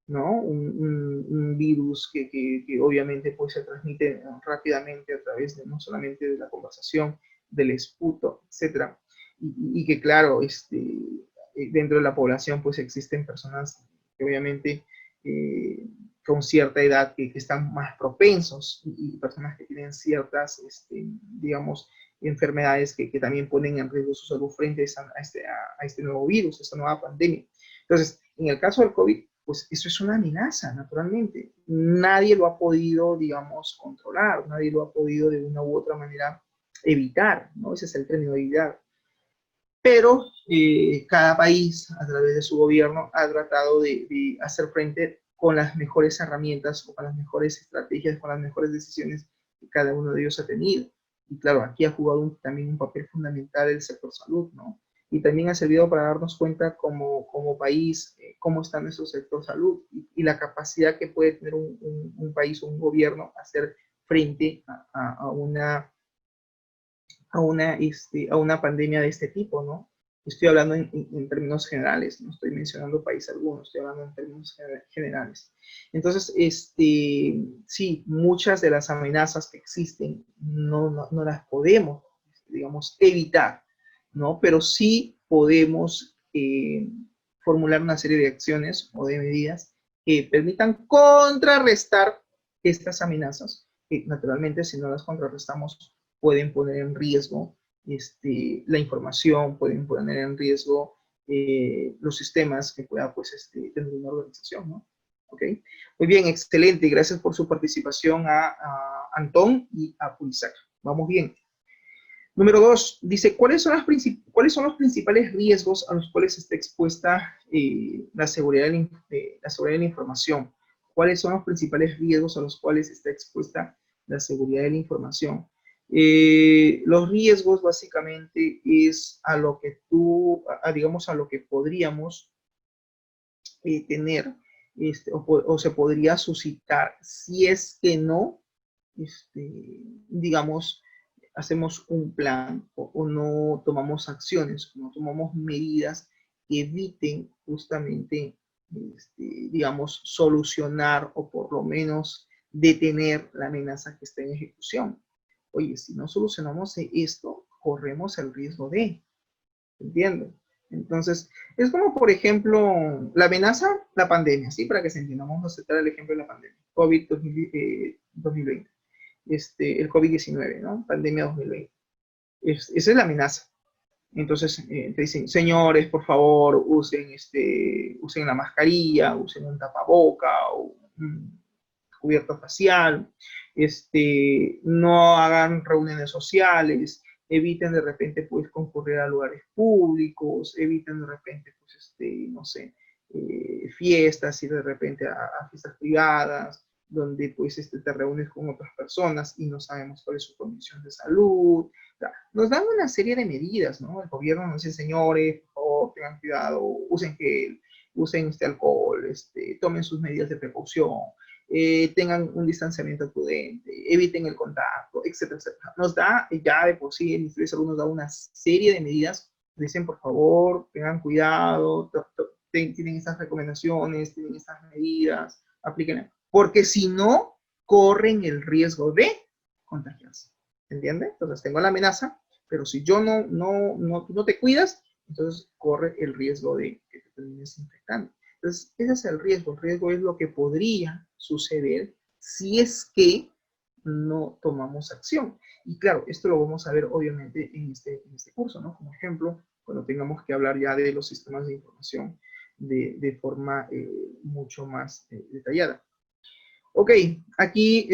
[SPEAKER 1] ¿no? Un virus que obviamente pues, se transmite rápidamente a través de no solamente de la conversación, del esputo, etcétera. Y que claro, dentro de la población pues existen personas que obviamente con cierta edad que están más propensos y personas que tienen ciertas, digamos, enfermedades que también ponen en riesgo su salud frente a este nuevo virus, a esta nueva pandemia. Entonces, en el caso del COVID, pues eso es una amenaza, naturalmente. Nadie lo ha podido, digamos, controlar, nadie lo ha podido de una u otra manera evitar, ¿no? Ese es el término de evitar. Pero cada país, a través de su gobierno, ha tratado de hacer frente con las mejores herramientas o con las mejores estrategias, con las mejores decisiones que cada uno de ellos ha tenido. Y claro, aquí ha jugado también un papel fundamental el sector salud, ¿no? Y también ha servido para darnos cuenta como país cómo está nuestro sector salud y la capacidad que puede tener un país o un gobierno a hacer frente a una pandemia de este tipo, ¿no? Estoy hablando en términos generales, no estoy mencionando país alguno, estoy hablando en términos generales. Entonces, sí, muchas de las amenazas que existen no las podemos, digamos, evitar, ¿no? Pero sí podemos formular una serie de acciones o de medidas que permitan contrarrestar estas amenazas, que naturalmente si no las contrarrestamos pueden poner en riesgo la información, pueden poner en riesgo los sistemas que pueda pues, tener una organización, ¿no? ¿Ok? Muy bien, excelente. Gracias por su participación a Antón y a Pulisac. Vamos bien. Número 2, dice, ¿cuáles son los principales riesgos a los cuales está expuesta la seguridad de la información? ¿Cuáles son los principales riesgos a los cuales está expuesta la seguridad de la información? Los riesgos básicamente es a lo que digamos, a lo que podríamos tener o se podría suscitar si es que no, digamos, hacemos un plan o no tomamos acciones, no tomamos medidas que eviten justamente, digamos, solucionar o por lo menos detener la amenaza que está en ejecución. Oye, si no solucionamos esto, corremos el riesgo de, ¿entienden? Entonces, es como, por ejemplo, la amenaza, la pandemia, ¿sí? Para que se entienda, vamos a aceptar el ejemplo de la pandemia, COVID-2020. El COVID-19, ¿no? Pandemia 2020. Esa es la amenaza. Entonces, te dicen, señores, por favor, usen la mascarilla, usen un tapaboca o un cubierto facial, no hagan reuniones sociales, eviten de repente pues concurrir a lugares públicos, eviten de repente pues no sé, fiestas y de repente a fiestas privadas, donde pues te reúnes con otras personas y no sabemos cuál es su condición de salud. O sea, nos dan una serie de medidas, ¿no? El gobierno nos dice, señores, por favor, tengan cuidado, usen gel, usen alcohol, tomen sus medidas de precaución, tengan un distanciamiento prudente, eviten el contacto, etcétera, etcétera. Nos da ya de por sí, el Ministerio de Salud nos da una serie de medidas, dicen por favor, tengan cuidado, tienen estas recomendaciones, tienen estas medidas, aplíquenlas, porque si no, corren el riesgo de contagiarse, ¿entiendes? Entonces tengo la amenaza, pero si yo no te cuidas, entonces corre el riesgo de que te termines infectando. Entonces, ese es el riesgo es lo que podría suceder si es que no tomamos acción. Y claro, esto lo vamos a ver obviamente en este curso, ¿no? Como ejemplo, cuando tengamos que hablar ya de los sistemas de información de forma mucho más detallada. Ok, aquí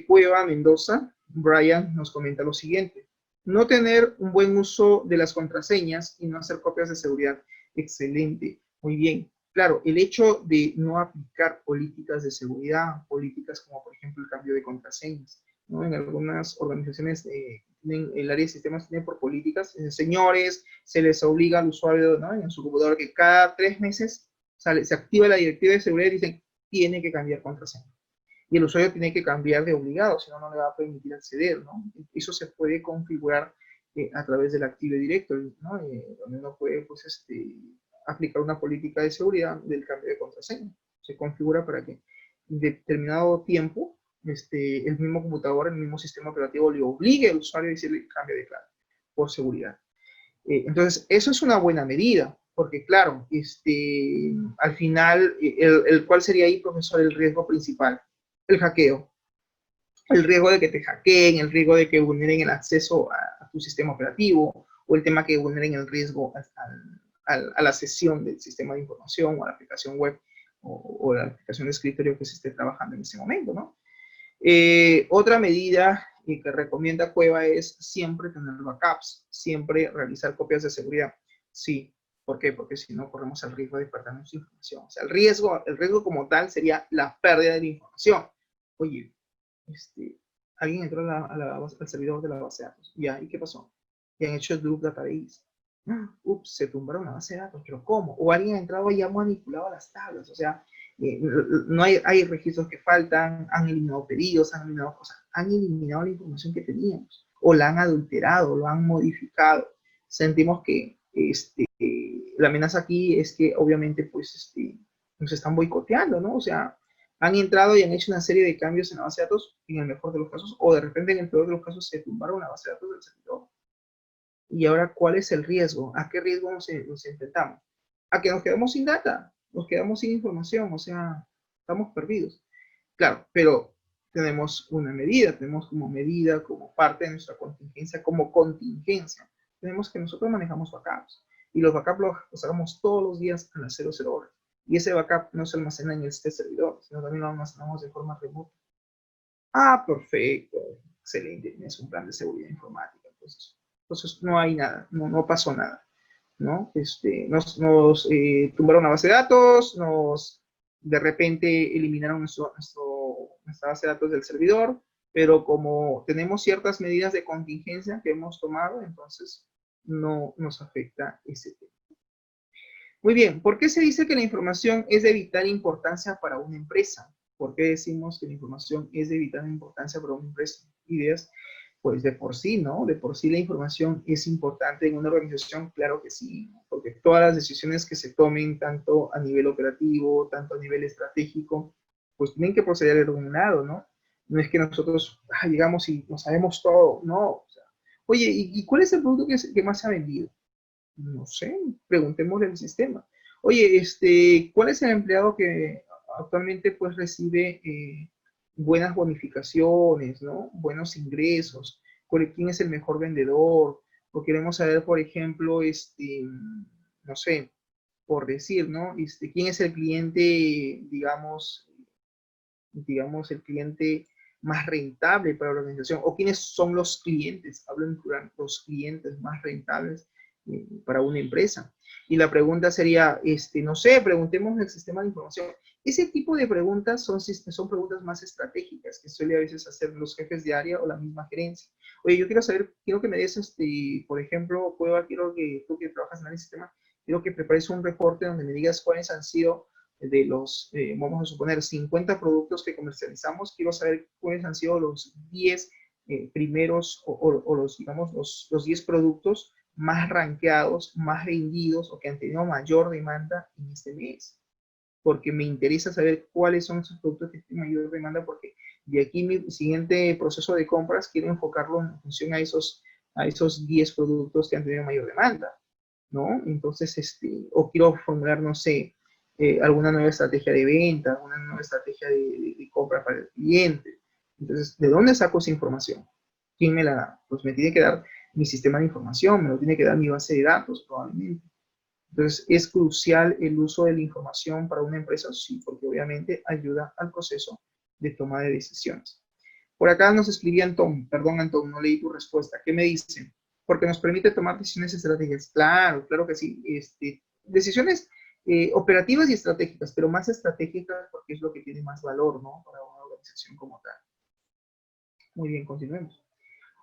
[SPEAKER 1] Cueva Mendoza, Brian nos comenta lo siguiente. No tener un buen uso de las contraseñas y no hacer copias de seguridad. Excelente, muy bien. Claro, el hecho de no aplicar políticas de seguridad, políticas como por ejemplo el cambio de contraseñas, ¿no? En algunas organizaciones el área de sistemas tiene por políticas, señores, se les obliga al usuario, ¿no? En su computador que cada 3 meses se activa la directiva de seguridad y dicen, tiene que cambiar contraseña. Y el usuario tiene que cambiar de obligado, si no, no le va a permitir acceder, ¿no? Eso se puede configurar a través del Active Directory, ¿no? Donde uno puede, pues, aplicar una política de seguridad del cambio de contraseña. Se configura para que en determinado tiempo el mismo computador, el mismo sistema operativo le obligue al usuario a decirle cambio de clave por seguridad. Entonces, eso es una buena medida, porque claro, al final, ¿cuál sería ahí, profesor, el riesgo principal? El hackeo. El riesgo de que te hackeen, el riesgo de que vulneren el acceso a tu sistema operativo, o el tema que vulneren el riesgo a la sesión del sistema de información o a la aplicación web o la aplicación de escritorio que se esté trabajando en ese momento, ¿no? Otra medida que recomienda Cueva es siempre tener backups, siempre realizar copias de seguridad. Sí, ¿por qué? Porque si no corremos el riesgo de perder nuestra información. O sea, el riesgo como tal sería la pérdida de la información. Oye, alguien entró al servidor de la base de datos. Ya, ¿y qué pasó? Y han hecho loop database. Ups, se tumbaron la base de datos, pero ¿cómo? O alguien ha entrado y ha manipulado las tablas. O sea, no hay registros que faltan, han eliminado pedidos, han eliminado cosas, han eliminado la información que teníamos, o la han adulterado, lo han modificado. Sentimos que la amenaza aquí es que obviamente pues nos están boicoteando, ¿no? O sea, han entrado y han hecho una serie de cambios en la base de datos, en el mejor de los casos, o de repente en el peor de los casos se tumbaron la base de datos del servidor. Y ahora, ¿cuál es el riesgo? ¿A qué riesgo nos enfrentamos? A que nos quedamos sin data, nos quedamos sin información, o sea, estamos perdidos. Claro, pero tenemos una medida, tenemos como medida, como parte de nuestra contingencia, como contingencia, tenemos que nosotros manejamos backups. Y los backups los hagamos todos los días a las 00 horas. Y ese backup no se almacena en este servidor, sino también lo almacenamos de forma remota. Ah, perfecto, excelente, tienes un plan de seguridad informática. Entonces no hay nada, no pasó nada, ¿no? Nos tumbaron la base de datos, de repente eliminaron nuestra base de datos del servidor, pero como tenemos ciertas medidas de contingencia que hemos tomado, entonces no nos afecta ese tema. Muy bien, ¿por qué se dice que la información es de vital importancia para una empresa? ¿Por qué decimos que la información es de vital importancia para una empresa? Ideas, pues de por sí, ¿no? De por sí la información es importante en una organización, claro que sí, porque todas las decisiones que se tomen, tanto a nivel operativo, tanto a nivel estratégico, pues tienen que proceder de algún lado, ¿no? No es que nosotros llegamos y lo sabemos todo, no. O sea, oye, ¿y cuál es el producto que más se ha vendido? No sé, preguntémosle al sistema. Oye, ¿cuál es el empleado que actualmente pues recibe buenas bonificaciones, ¿no? Buenos ingresos? ¿Quién es el mejor vendedor? O queremos saber, por ejemplo, no sé, por decir, ¿no? ¿Quién es el cliente, digamos, el cliente más rentable para la organización? ¿O quiénes son los clientes? Hablo en plural, los clientes más rentables para una empresa. Y la pregunta sería, no sé, preguntemos el sistema de información. Ese tipo de preguntas son preguntas más estratégicas que suele a veces hacer los jefes de área o la misma gerencia. Oye, yo quiero saber, quiero que me des, por ejemplo, quiero que tú que trabajas en el sistema, quiero que prepares un reporte donde me digas cuáles han sido de los, vamos a suponer, 50 productos que comercializamos. Quiero saber cuáles han sido los 10 primeros o los, digamos, los 10 productos más rankeados, más vendidos o que han tenido mayor demanda en este mes. Porque me interesa saber cuáles son esos productos que tienen mayor demanda, porque de aquí mi siguiente proceso de compras quiero enfocarlo en función a esos 10 productos que han tenido mayor demanda, ¿no? Entonces, o quiero formular, no sé, alguna nueva estrategia de venta, una nueva estrategia de compra para el cliente. Entonces, ¿de dónde saco esa información? ¿Quién me la da? Pues me tiene que dar mi sistema de información, me lo tiene que dar mi base de datos probablemente. Entonces, ¿es crucial el uso de la información para una empresa? Sí, porque obviamente ayuda al proceso de toma de decisiones. Por acá nos escribía Antón, perdón Antón, no leí tu respuesta. ¿Qué me dicen? Porque nos permite tomar decisiones estratégicas. Claro, claro que sí. Decisiones operativas y estratégicas, pero más estratégicas porque es lo que tiene más valor, ¿no? Para una organización como tal. Muy bien, continuemos.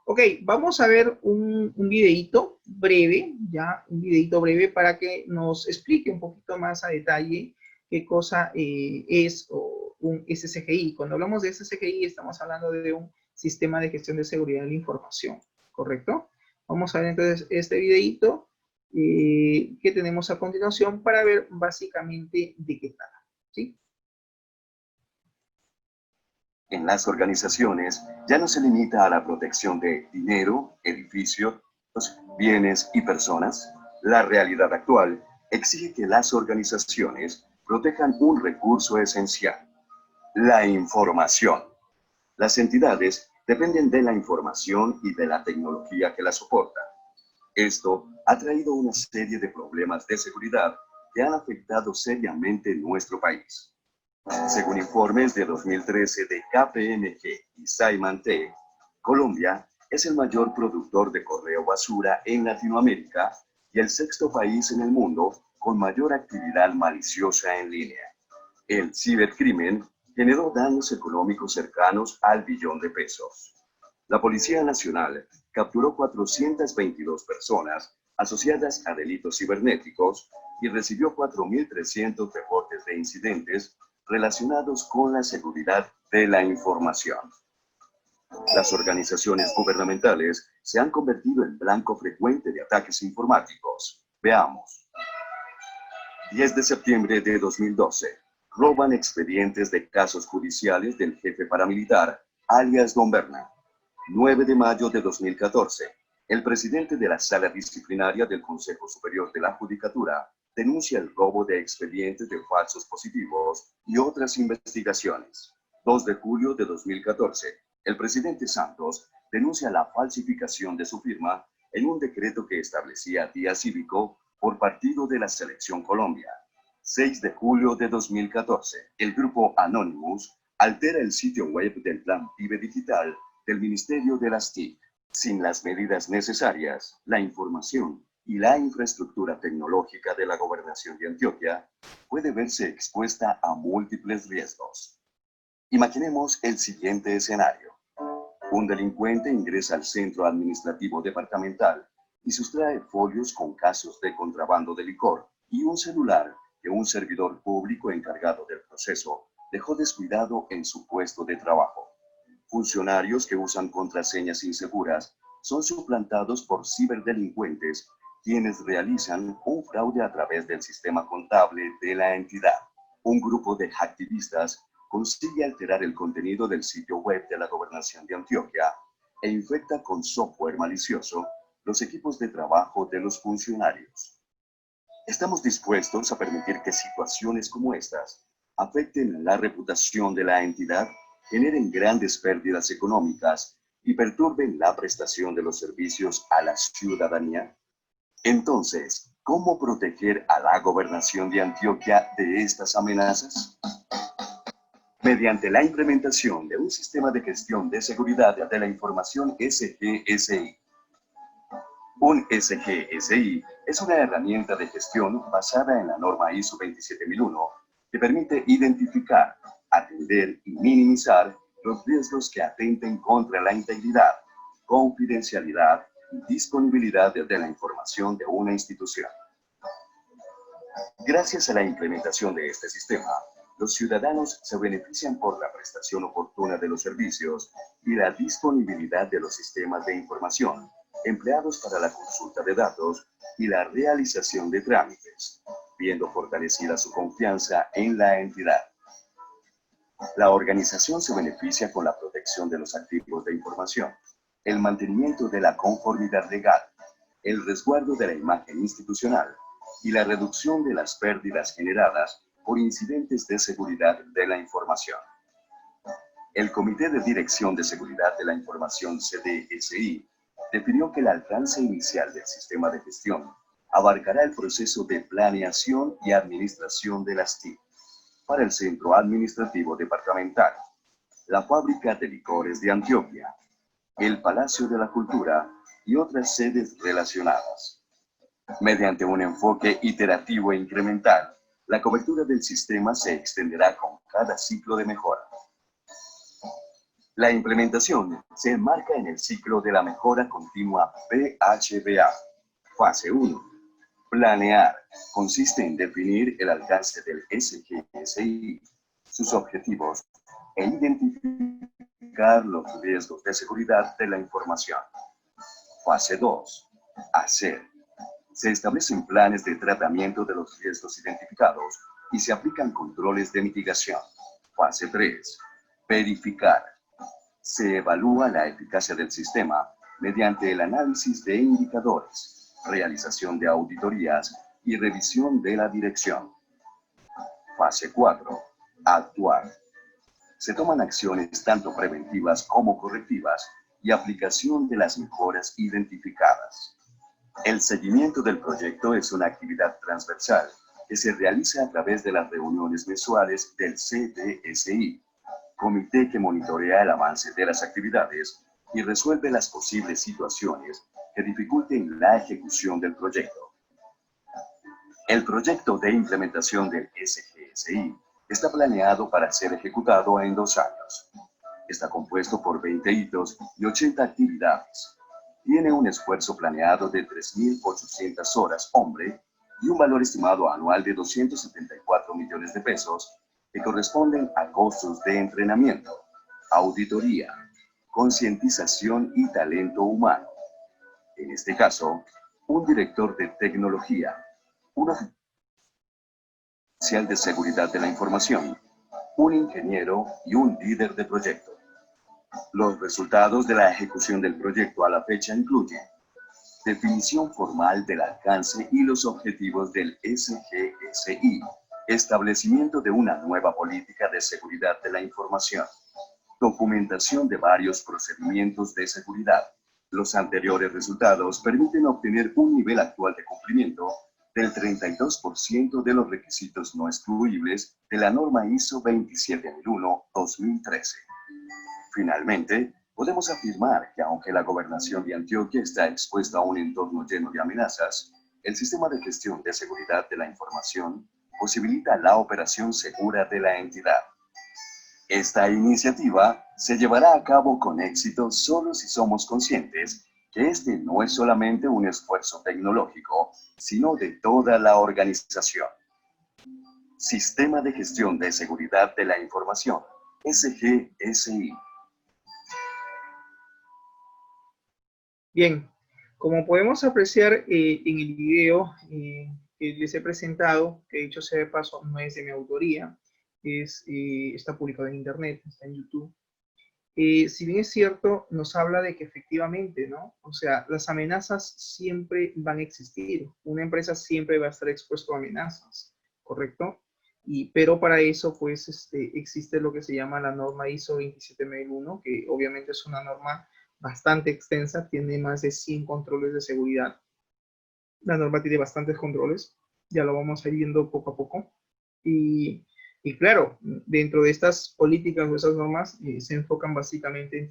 [SPEAKER 1] Ok, vamos a ver un videíto breve, ya, un videíto breve para que nos explique un poquito más a detalle qué cosa es un SCGI. Cuando hablamos de SCGI estamos hablando de un sistema de gestión de seguridad de la información, ¿correcto? Vamos a ver entonces este videíto que tenemos a continuación para ver básicamente de qué trata, ¿sí?
[SPEAKER 2] En las organizaciones ya no se limita a la protección de dinero, edificios, bienes y personas. La realidad actual exige que las organizaciones protejan un recurso esencial: la información. Las entidades dependen de la información y de la tecnología que la soporta. Esto ha traído una serie de problemas de seguridad que han afectado seriamente nuestro país. Según informes de 2013 de KPMG y Symantec, Colombia es el mayor productor de correo basura en Latinoamérica y el sexto país en el mundo con mayor actividad maliciosa en línea. El cibercrimen generó daños económicos cercanos al billón de pesos. La Policía Nacional capturó 422 personas asociadas a delitos cibernéticos y recibió 4.300 reportes de incidentes relacionados con la seguridad de la información. Las organizaciones gubernamentales se han convertido en blanco frecuente de ataques informáticos. Veamos. 10 de septiembre de 2012. Roban expedientes de casos judiciales del jefe paramilitar, alias Don Berna. 9 de mayo de 2014. El presidente de la Sala Disciplinaria del Consejo Superior de la Judicatura denuncia el robo de expedientes de falsos positivos y otras investigaciones. 2 de julio de 2014. El presidente Santos denuncia la falsificación de su firma en un decreto que establecía día cívico por partido de la Selección Colombia. 6 de julio de 2014. El grupo Anonymous altera el sitio web del Plan PIBE Digital del Ministerio de las TIC. Sin las medidas necesarias, la información y la infraestructura tecnológica de la Gobernación de Antioquia puede verse expuesta a múltiples riesgos. Imaginemos el siguiente escenario. Un delincuente ingresa al centro administrativo departamental y sustrae folios con casos de contrabando de licor y un celular que un servidor público encargado del proceso dejó descuidado en su puesto de trabajo. Funcionarios que usan contraseñas inseguras son suplantados por ciberdelincuentes, quienes realizan un fraude a través del sistema contable de la entidad. Un grupo de hacktivistas consigue alterar el contenido del sitio web de la Gobernación de Antioquia e infecta con software malicioso los equipos de trabajo de los funcionarios. ¿Estamos dispuestos a permitir que situaciones como estas afecten la reputación de la entidad, generen grandes pérdidas económicas y perturben la prestación de los servicios a la ciudadanía? Entonces, ¿cómo proteger a la Gobernación de Antioquia de estas amenazas? Mediante la implementación de un sistema de gestión de seguridad de la información SGSI. Un SGSI es una herramienta de gestión basada en la norma ISO 27001 que permite identificar, atender y minimizar los riesgos que atenten contra la integridad, confidencialidad y disponibilidad de la información de una institución. Gracias a la implementación de este sistema, los ciudadanos se benefician por la prestación oportuna de los servicios y la disponibilidad de los sistemas de información empleados para la consulta de datos y la realización de trámites, viendo fortalecida su confianza en la entidad. La organización se beneficia con la protección de los activos de información, el mantenimiento de la conformidad legal, el resguardo de la imagen institucional y la reducción de las pérdidas generadas por incidentes de seguridad de la información. El Comité de Dirección de Seguridad de la Información CDSI definió que el alcance inicial del sistema de gestión abarcará el proceso de planeación y administración de las TIC para el Centro Administrativo Departamental, la Fábrica de Licores de Antioquia, el Palacio de la Cultura y otras sedes relacionadas. Mediante un enfoque iterativo e incremental, la cobertura del sistema se extenderá con cada ciclo de mejora. La implementación se enmarca en el ciclo de la mejora continua PHBA. Fase 1. Planear. Consiste en definir el alcance del SGSI, sus objetivos e identificar los riesgos de seguridad de la información. Fase 2. Hacer. Se establecen planes de tratamiento de los riesgos identificados y se aplican controles de mitigación. Fase 3. Verificar. Se evalúa la eficacia del sistema mediante el análisis de indicadores, realización de auditorías y revisión de la dirección. Fase 4. Actuar. Se toman acciones tanto preventivas como correctivas y aplicación de las mejoras identificadas. El seguimiento del proyecto es una actividad transversal que se realiza a través de las reuniones mensuales del CDSI, comité que monitorea el avance de las actividades y resuelve las posibles situaciones que dificulten la ejecución del proyecto. El proyecto de implementación del SGSI está planeado para ser ejecutado en 2 años. Está compuesto por 20 hitos y 80 actividades. Tiene un esfuerzo planeado de 3.800 horas hombre y un valor estimado anual de 274 millones de pesos que corresponden a costos de entrenamiento, auditoría, concientización y talento humano. En este caso, un director de tecnología, un oficial de seguridad de la información, un ingeniero y un líder de proyecto. Los resultados de la ejecución del proyecto a la fecha incluyen definición formal del alcance y los objetivos del SGSI, establecimiento de una nueva política de seguridad de la información, documentación de varios procedimientos de seguridad. Los anteriores resultados permiten obtener un nivel actual de cumplimiento del 32% de los requisitos no excluibles de la norma ISO 27001-2013. Finalmente, podemos afirmar que aunque la gobernación de Antioquia está expuesta a un entorno lleno de amenazas, el sistema de gestión de seguridad de la información posibilita la operación segura de la entidad. Esta iniciativa se llevará a cabo con éxito solo si somos conscientes que este no es solamente un esfuerzo tecnológico, sino de toda la organización. Sistema de Gestión de Seguridad de la Información, SGSI.
[SPEAKER 1] Bien, como podemos apreciar en el video que les he presentado, que dicho sea de paso no es de mi autoría, está publicado en internet, está en YouTube. Si bien es cierto, nos habla de que efectivamente, ¿no? O sea, las amenazas siempre van a existir. Una empresa siempre va a estar expuesta a amenazas, ¿correcto? Pero para eso, pues, existe lo que se llama la norma ISO 27001, que obviamente es una norma bastante extensa, tiene más de 100 controles de seguridad. La norma tiene bastantes controles, ya lo vamos a ir viendo poco a poco. Y claro, dentro de estas políticas o esas normas se enfocan básicamente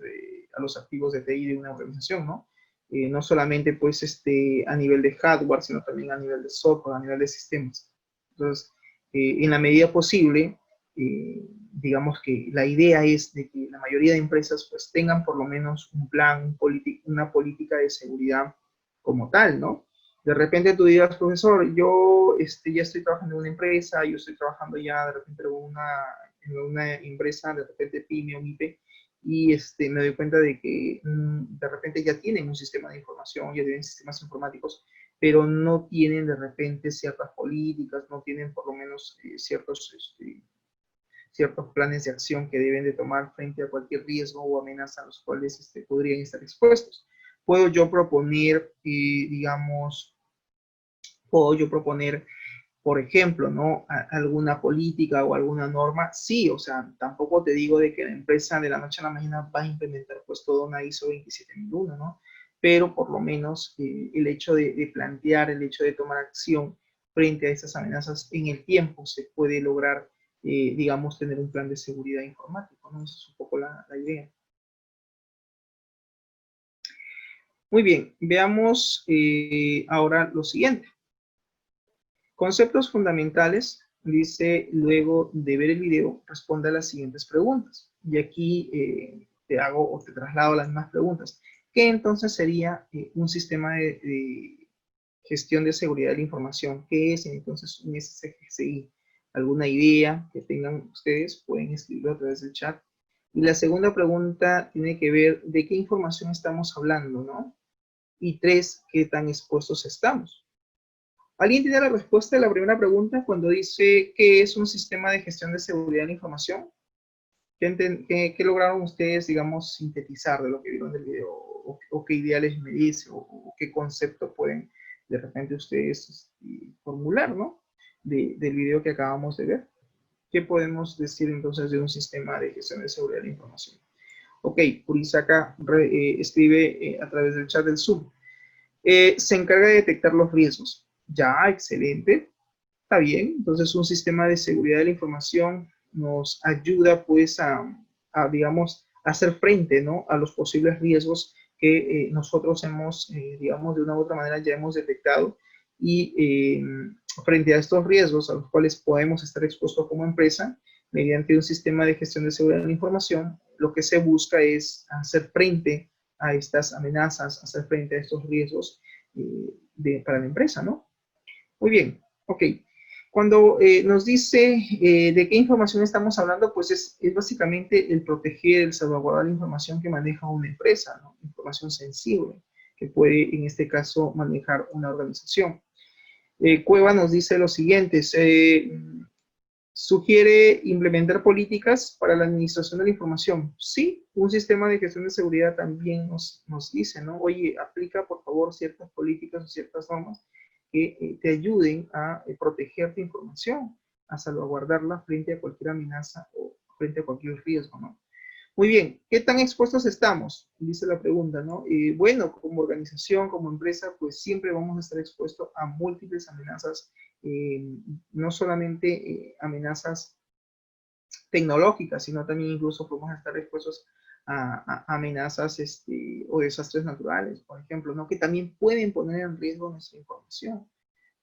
[SPEAKER 1] a los activos de TI de una organización, ¿no? No solamente pues a nivel de hardware, sino también a nivel de software, a nivel de sistemas. Entonces, en la medida posible, digamos que la idea es de que la mayoría de empresas pues tengan por lo menos un plan, una política de seguridad como tal, ¿no? De repente tú digas, profesor, yo ya estoy trabajando en una empresa, yo estoy trabajando ya de repente en una empresa, de repente PYME o MIPE, y me doy cuenta de que de repente ya tienen un sistema de información, ya tienen sistemas informáticos, pero no tienen de repente ciertas políticas, no tienen por lo menos ciertos planes de acción que deben de tomar frente a cualquier riesgo o amenaza a los cuales podrían estar expuestos. Puedo yo proponer, por ejemplo, ¿no? Alguna política o alguna norma. Sí, o sea, tampoco te digo de que la empresa de la noche a la mañana va a implementar pues toda una ISO 27001, ¿no? pero por lo menos el hecho de plantear, el hecho de tomar acción frente a estas amenazas en el tiempo se puede lograr, digamos, tener un plan de seguridad informático, ¿no? Esa es un poco la idea. Muy bien, veamos ahora lo siguiente. Conceptos fundamentales, dice, luego de ver el video, responde a las siguientes preguntas. Y aquí te hago o te traslado las mismas preguntas. ¿Qué entonces sería un sistema de gestión de seguridad de la información? ¿Qué es entonces un SCGI? ¿Alguna idea que tengan ustedes? Pueden escribirlo a través del chat. Y la segunda pregunta tiene que ver de qué información estamos hablando, ¿no? Y 3, ¿qué tan expuestos estamos? ¿Alguien tiene la respuesta de la primera pregunta cuando dice qué es un sistema de gestión de seguridad de la información? ¿Qué lograron ustedes, digamos, sintetizar de lo que vieron del video? ¿O qué idea les merece? ¿O qué concepto pueden de repente ustedes formular, ¿no? Del video que acabamos de ver. ¿Qué podemos decir entonces de un sistema de gestión de seguridad de la información? Ok, Purisaka escribe a través del chat del Zoom. Se encarga de detectar los riesgos. Ya, excelente. Está bien. Entonces, un sistema de seguridad de la información nos ayuda, pues, digamos, a hacer frente, ¿no? A los posibles riesgos que nosotros hemos, digamos, de una u otra manera ya hemos detectado. Y frente a estos riesgos a los cuales podemos estar expuestos como empresa, mediante un sistema de gestión de seguridad de la información, lo que se busca es hacer frente a estas amenazas, hacer frente a estos riesgos para la empresa, ¿no? Muy bien, ok. Cuando nos dice de qué información estamos hablando, pues es básicamente el proteger, el salvaguardar la información que maneja una empresa, ¿no? Información sensible que puede, en este caso, manejar una organización. Cueva nos dice lo siguiente, sugiere implementar políticas para la administración de la información. Sí, un sistema de gestión de seguridad también nos dice, ¿no? Oye, aplica por favor ciertas políticas o ciertas normas que te ayuden a proteger tu información, a salvaguardarla frente a cualquier amenaza o frente a cualquier riesgo, ¿no? Muy bien, ¿qué tan expuestos estamos? Dice la pregunta, ¿no? Bueno, como organización, como empresa, pues siempre vamos a estar expuestos a múltiples amenazas, no solamente amenazas tecnológicas, sino también incluso podemos estar expuestos a amenazas o desastres naturales, por ejemplo, ¿no? Que también pueden poner en riesgo nuestra información.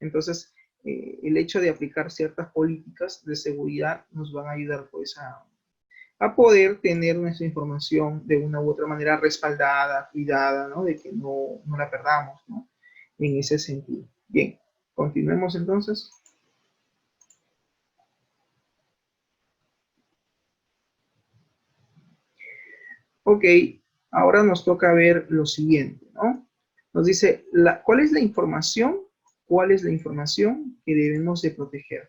[SPEAKER 1] Entonces, el hecho de aplicar ciertas políticas de seguridad nos van a ayudar pues a poder tener nuestra información de una u otra manera respaldada, cuidada, ¿no? De que no la perdamos, ¿no? En ese sentido. Bien, continuemos entonces. Ok, ahora nos toca ver lo siguiente, ¿no? Nos dice, ¿cuál es la información? ¿Cuál es la información que debemos de proteger?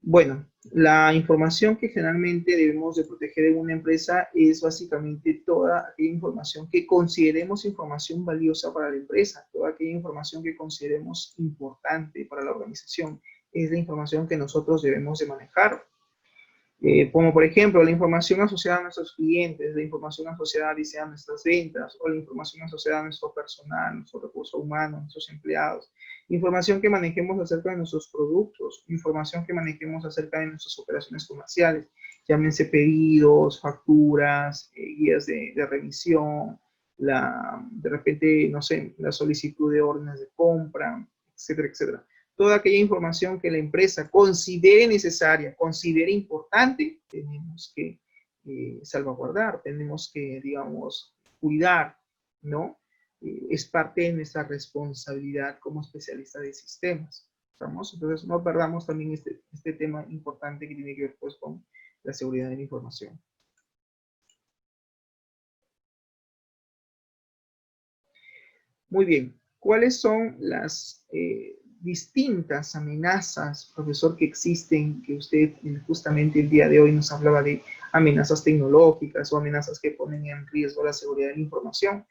[SPEAKER 1] Bueno, la información que generalmente debemos de proteger en una empresa es básicamente toda aquella información que consideremos información valiosa para la empresa, toda aquella información que consideremos importante para la organización, es la información que nosotros debemos de manejar. Como por ejemplo la información asociada a nuestros clientes, la información asociada a nuestras ventas, o la información asociada a nuestro personal, nuestro recurso humano, nuestros empleados, información que manejemos acerca de nuestros productos, información que manejemos acerca de nuestras operaciones comerciales, llámense pedidos, facturas, guías de revisión, de repente, no sé, la solicitud de órdenes de compra, etcétera, etcétera. Toda aquella información que la empresa considere necesaria, considere importante, tenemos que salvaguardar, tenemos que, digamos, cuidar, ¿no? Es parte de nuestra responsabilidad como especialista de sistemas. ¿Estamos? Entonces, no perdamos también este tema importante que tiene que ver pues, con la seguridad de la información. Muy bien. ¿Cuáles son las distintas amenazas, profesor, que existen, que usted justamente el día de hoy nos hablaba de amenazas tecnológicas o amenazas que ponen en riesgo la seguridad de la información?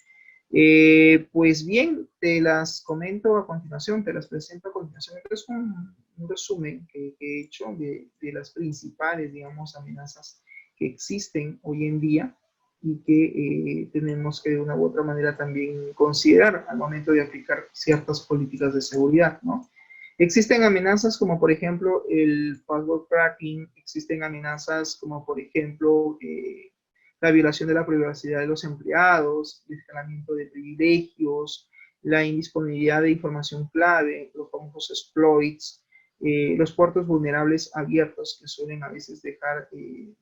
[SPEAKER 1] Pues bien, te las comento a continuación, te las presento a continuación. Esto es un resumen que he hecho de las principales, digamos, amenazas que existen hoy en día. y que tenemos que de una u otra manera también considerar al momento de aplicar ciertas políticas de seguridad, ¿no? Existen amenazas como por ejemplo el password cracking, existen amenazas como por ejemplo la violación de la privacidad de los empleados, el escalamiento de privilegios, la indisponibilidad de información clave, los famosos exploits, los puertos vulnerables abiertos que suelen a veces dejar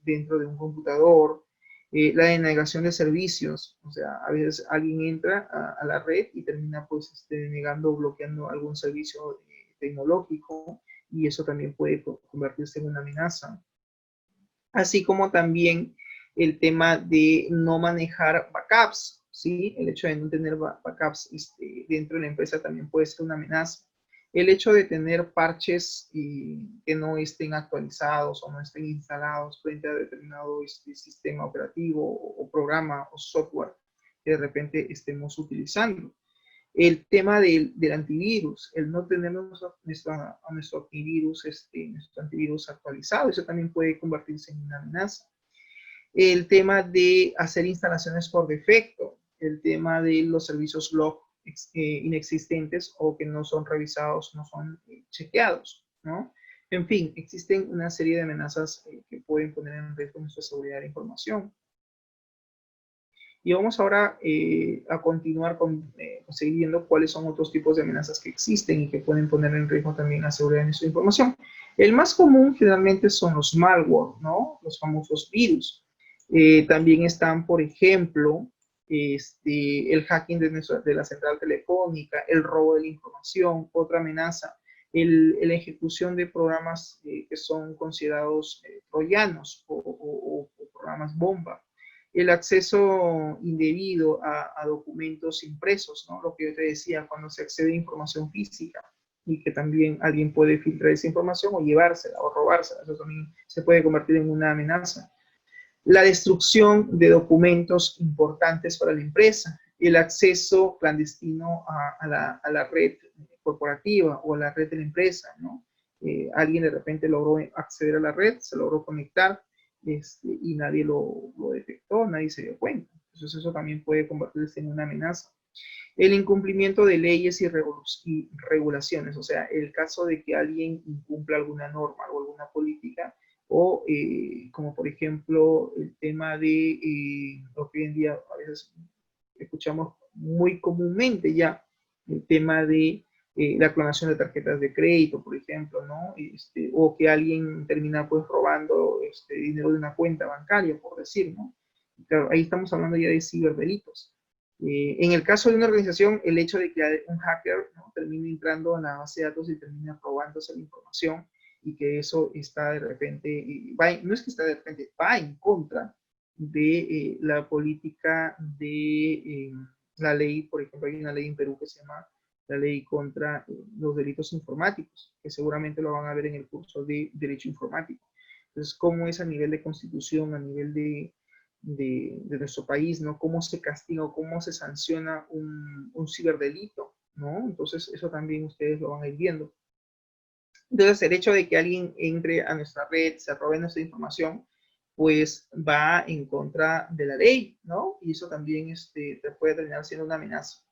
[SPEAKER 1] dentro de un computador, la denegación de servicios, o sea, a veces alguien entra a la red y termina pues denegando o bloqueando algún servicio tecnológico y eso también puede convertirse en una amenaza. Así como también el tema de no manejar backups, ¿sí? El hecho de no tener backups dentro de la empresa también puede ser una amenaza. El hecho de tener parches que no estén actualizados o no estén instalados frente a determinado sistema operativo o programa o software que de repente estemos utilizando. El tema del antivirus, el no tener nuestro antivirus actualizado, eso también puede convertirse en una amenaza. El tema de hacer instalaciones por defecto, el tema de los servicios log inexistentes o que no son revisados, no son chequeados, ¿no? En fin, existen una serie de amenazas que pueden poner en riesgo nuestra seguridad de información. Y vamos ahora a continuar con seguir viendo cuáles son otros tipos de amenazas que existen y que pueden poner en riesgo también la seguridad de nuestra información. El más común generalmente son los malware, ¿no? Los famosos virus. También están, por ejemplo, el hacking de la central telefónica, el robo de la información, otra amenaza, la ejecución de programas que son considerados troyanos o programas bomba. El acceso indebido a documentos impresos, ¿no? Lo que yo te decía, cuando se accede a información física y que también alguien puede filtrar esa información o llevársela o robársela, eso también se puede convertir en una amenaza. La destrucción de documentos importantes para la empresa, el acceso clandestino a la red corporativa o a la red de la empresa, ¿no? Alguien de repente logró acceder a la red, se logró conectar, y nadie lo detectó, nadie se dio cuenta. Entonces eso también puede convertirse en una amenaza. El incumplimiento de leyes y regulaciones, o sea, el caso de que alguien incumpla alguna norma o alguna política, o como por ejemplo el tema de lo que hoy en día a veces escuchamos muy comúnmente ya, el tema de la clonación de tarjetas de crédito, por ejemplo, ¿no? O que alguien termina pues robando dinero de una cuenta bancaria, por decir, ¿no? Claro, ahí estamos hablando ya de ciberdelitos. En el caso de una organización, el hecho de que un hacker, ¿no?, termine entrando a la base de datos y termine robándose la información y que eso está de repente, no es que está de repente, va en contra de la política de la ley, por ejemplo, hay una ley en Perú que se llama la ley contra los delitos informáticos, que seguramente lo van a ver en el curso de Derecho Informático. Entonces, cómo es a nivel de constitución, a nivel de nuestro país, ¿no? Cómo se castiga o cómo se sanciona un ciberdelito, ¿no? Entonces, eso también ustedes lo van a ir viendo. Entonces, el hecho de que alguien entre a nuestra red, se robe nuestra información, pues va en contra de la ley, ¿no? Y eso también te puede terminar siendo una amenaza.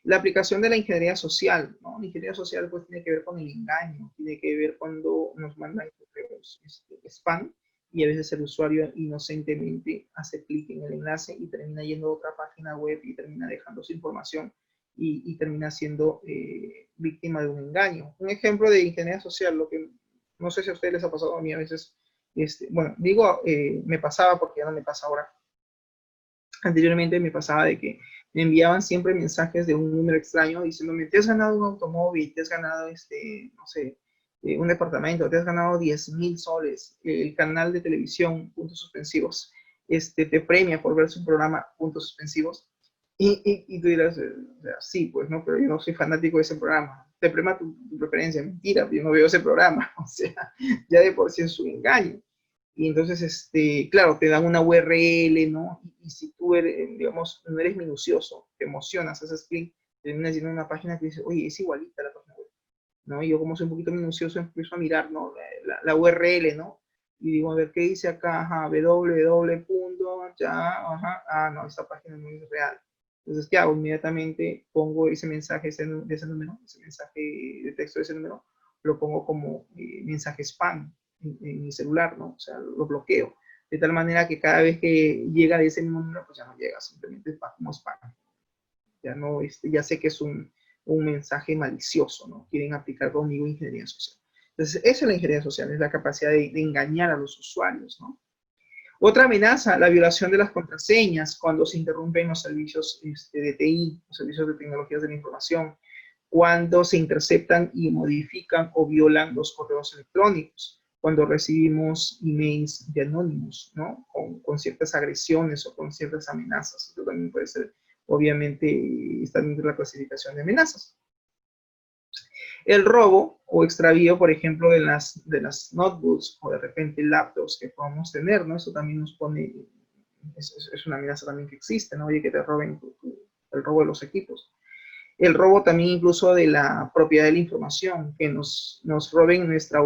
[SPEAKER 1] La aplicación de la ingeniería social, ¿no? La ingeniería social pues tiene que ver con el engaño, tiene que ver cuando nos mandan correos spam y a veces el usuario inocentemente hace clic en el enlace y termina yendo a otra página web y termina dejando su información y termina siendo víctima de un engaño. Un ejemplo de ingeniería social, lo que no sé si a ustedes les ha pasado, a mí a veces, bueno, digo, me pasaba porque ya no me pasa ahora. Anteriormente me pasaba de que me enviaban siempre mensajes de un número extraño diciéndome, te has ganado un automóvil, te has ganado, no sé, un departamento, te has ganado 10.000 soles, el canal de televisión, puntos suspensivos, te premia por ver su programa, puntos suspensivos. Y tú dirás, o sea, sí, pues no, pero yo no soy fanático de ese programa. Te premia tu preferencia, mentira, yo no veo ese programa. O sea, ya de por sí es un engaño. Y entonces, claro, te dan una URL, ¿no? Y si tú eres, digamos, no eres minucioso, te emocionas, haces clic, terminas yendo a una página que dice, oye, es igualita la página web, ¿no? Y yo como soy un poquito minucioso empiezo a mirar, ¿no? La URL, ¿no? Y digo, a ver, ¿qué dice acá? Ajá, www. ya, ajá, no, esta página no es real. Entonces, ¿qué hago? Inmediatamente pongo ese mensaje de ese número, ese mensaje de texto de ese número, lo pongo como mensaje spam en mi celular, ¿no? O sea, lo bloqueo. De tal manera que cada vez que llega de ese mismo número, pues ya no llega, simplemente va como spam. Ya no, ya sé que es un mensaje malicioso, ¿no? Quieren aplicar conmigo ingeniería social. Entonces, esa es la ingeniería social, es la capacidad de engañar a los usuarios, ¿no? Otra amenaza, la violación de las contraseñas cuando se interrumpen los servicios de TI, los servicios de tecnologías de la información, cuando se interceptan y modifican o violan los correos electrónicos, cuando recibimos emails de anónimos, ¿no? Con ciertas agresiones o con ciertas amenazas. Esto también puede ser, obviamente, está dentro de la clasificación de amenazas. El robo o extravío, por ejemplo, de las notebooks o de repente laptops que podamos tener, ¿no? Eso también nos pone, es una amenaza también que existe, ¿no? Oye, que te roben el robo de los equipos. El robo también incluso de la propiedad de la información, que nos roben nuestra,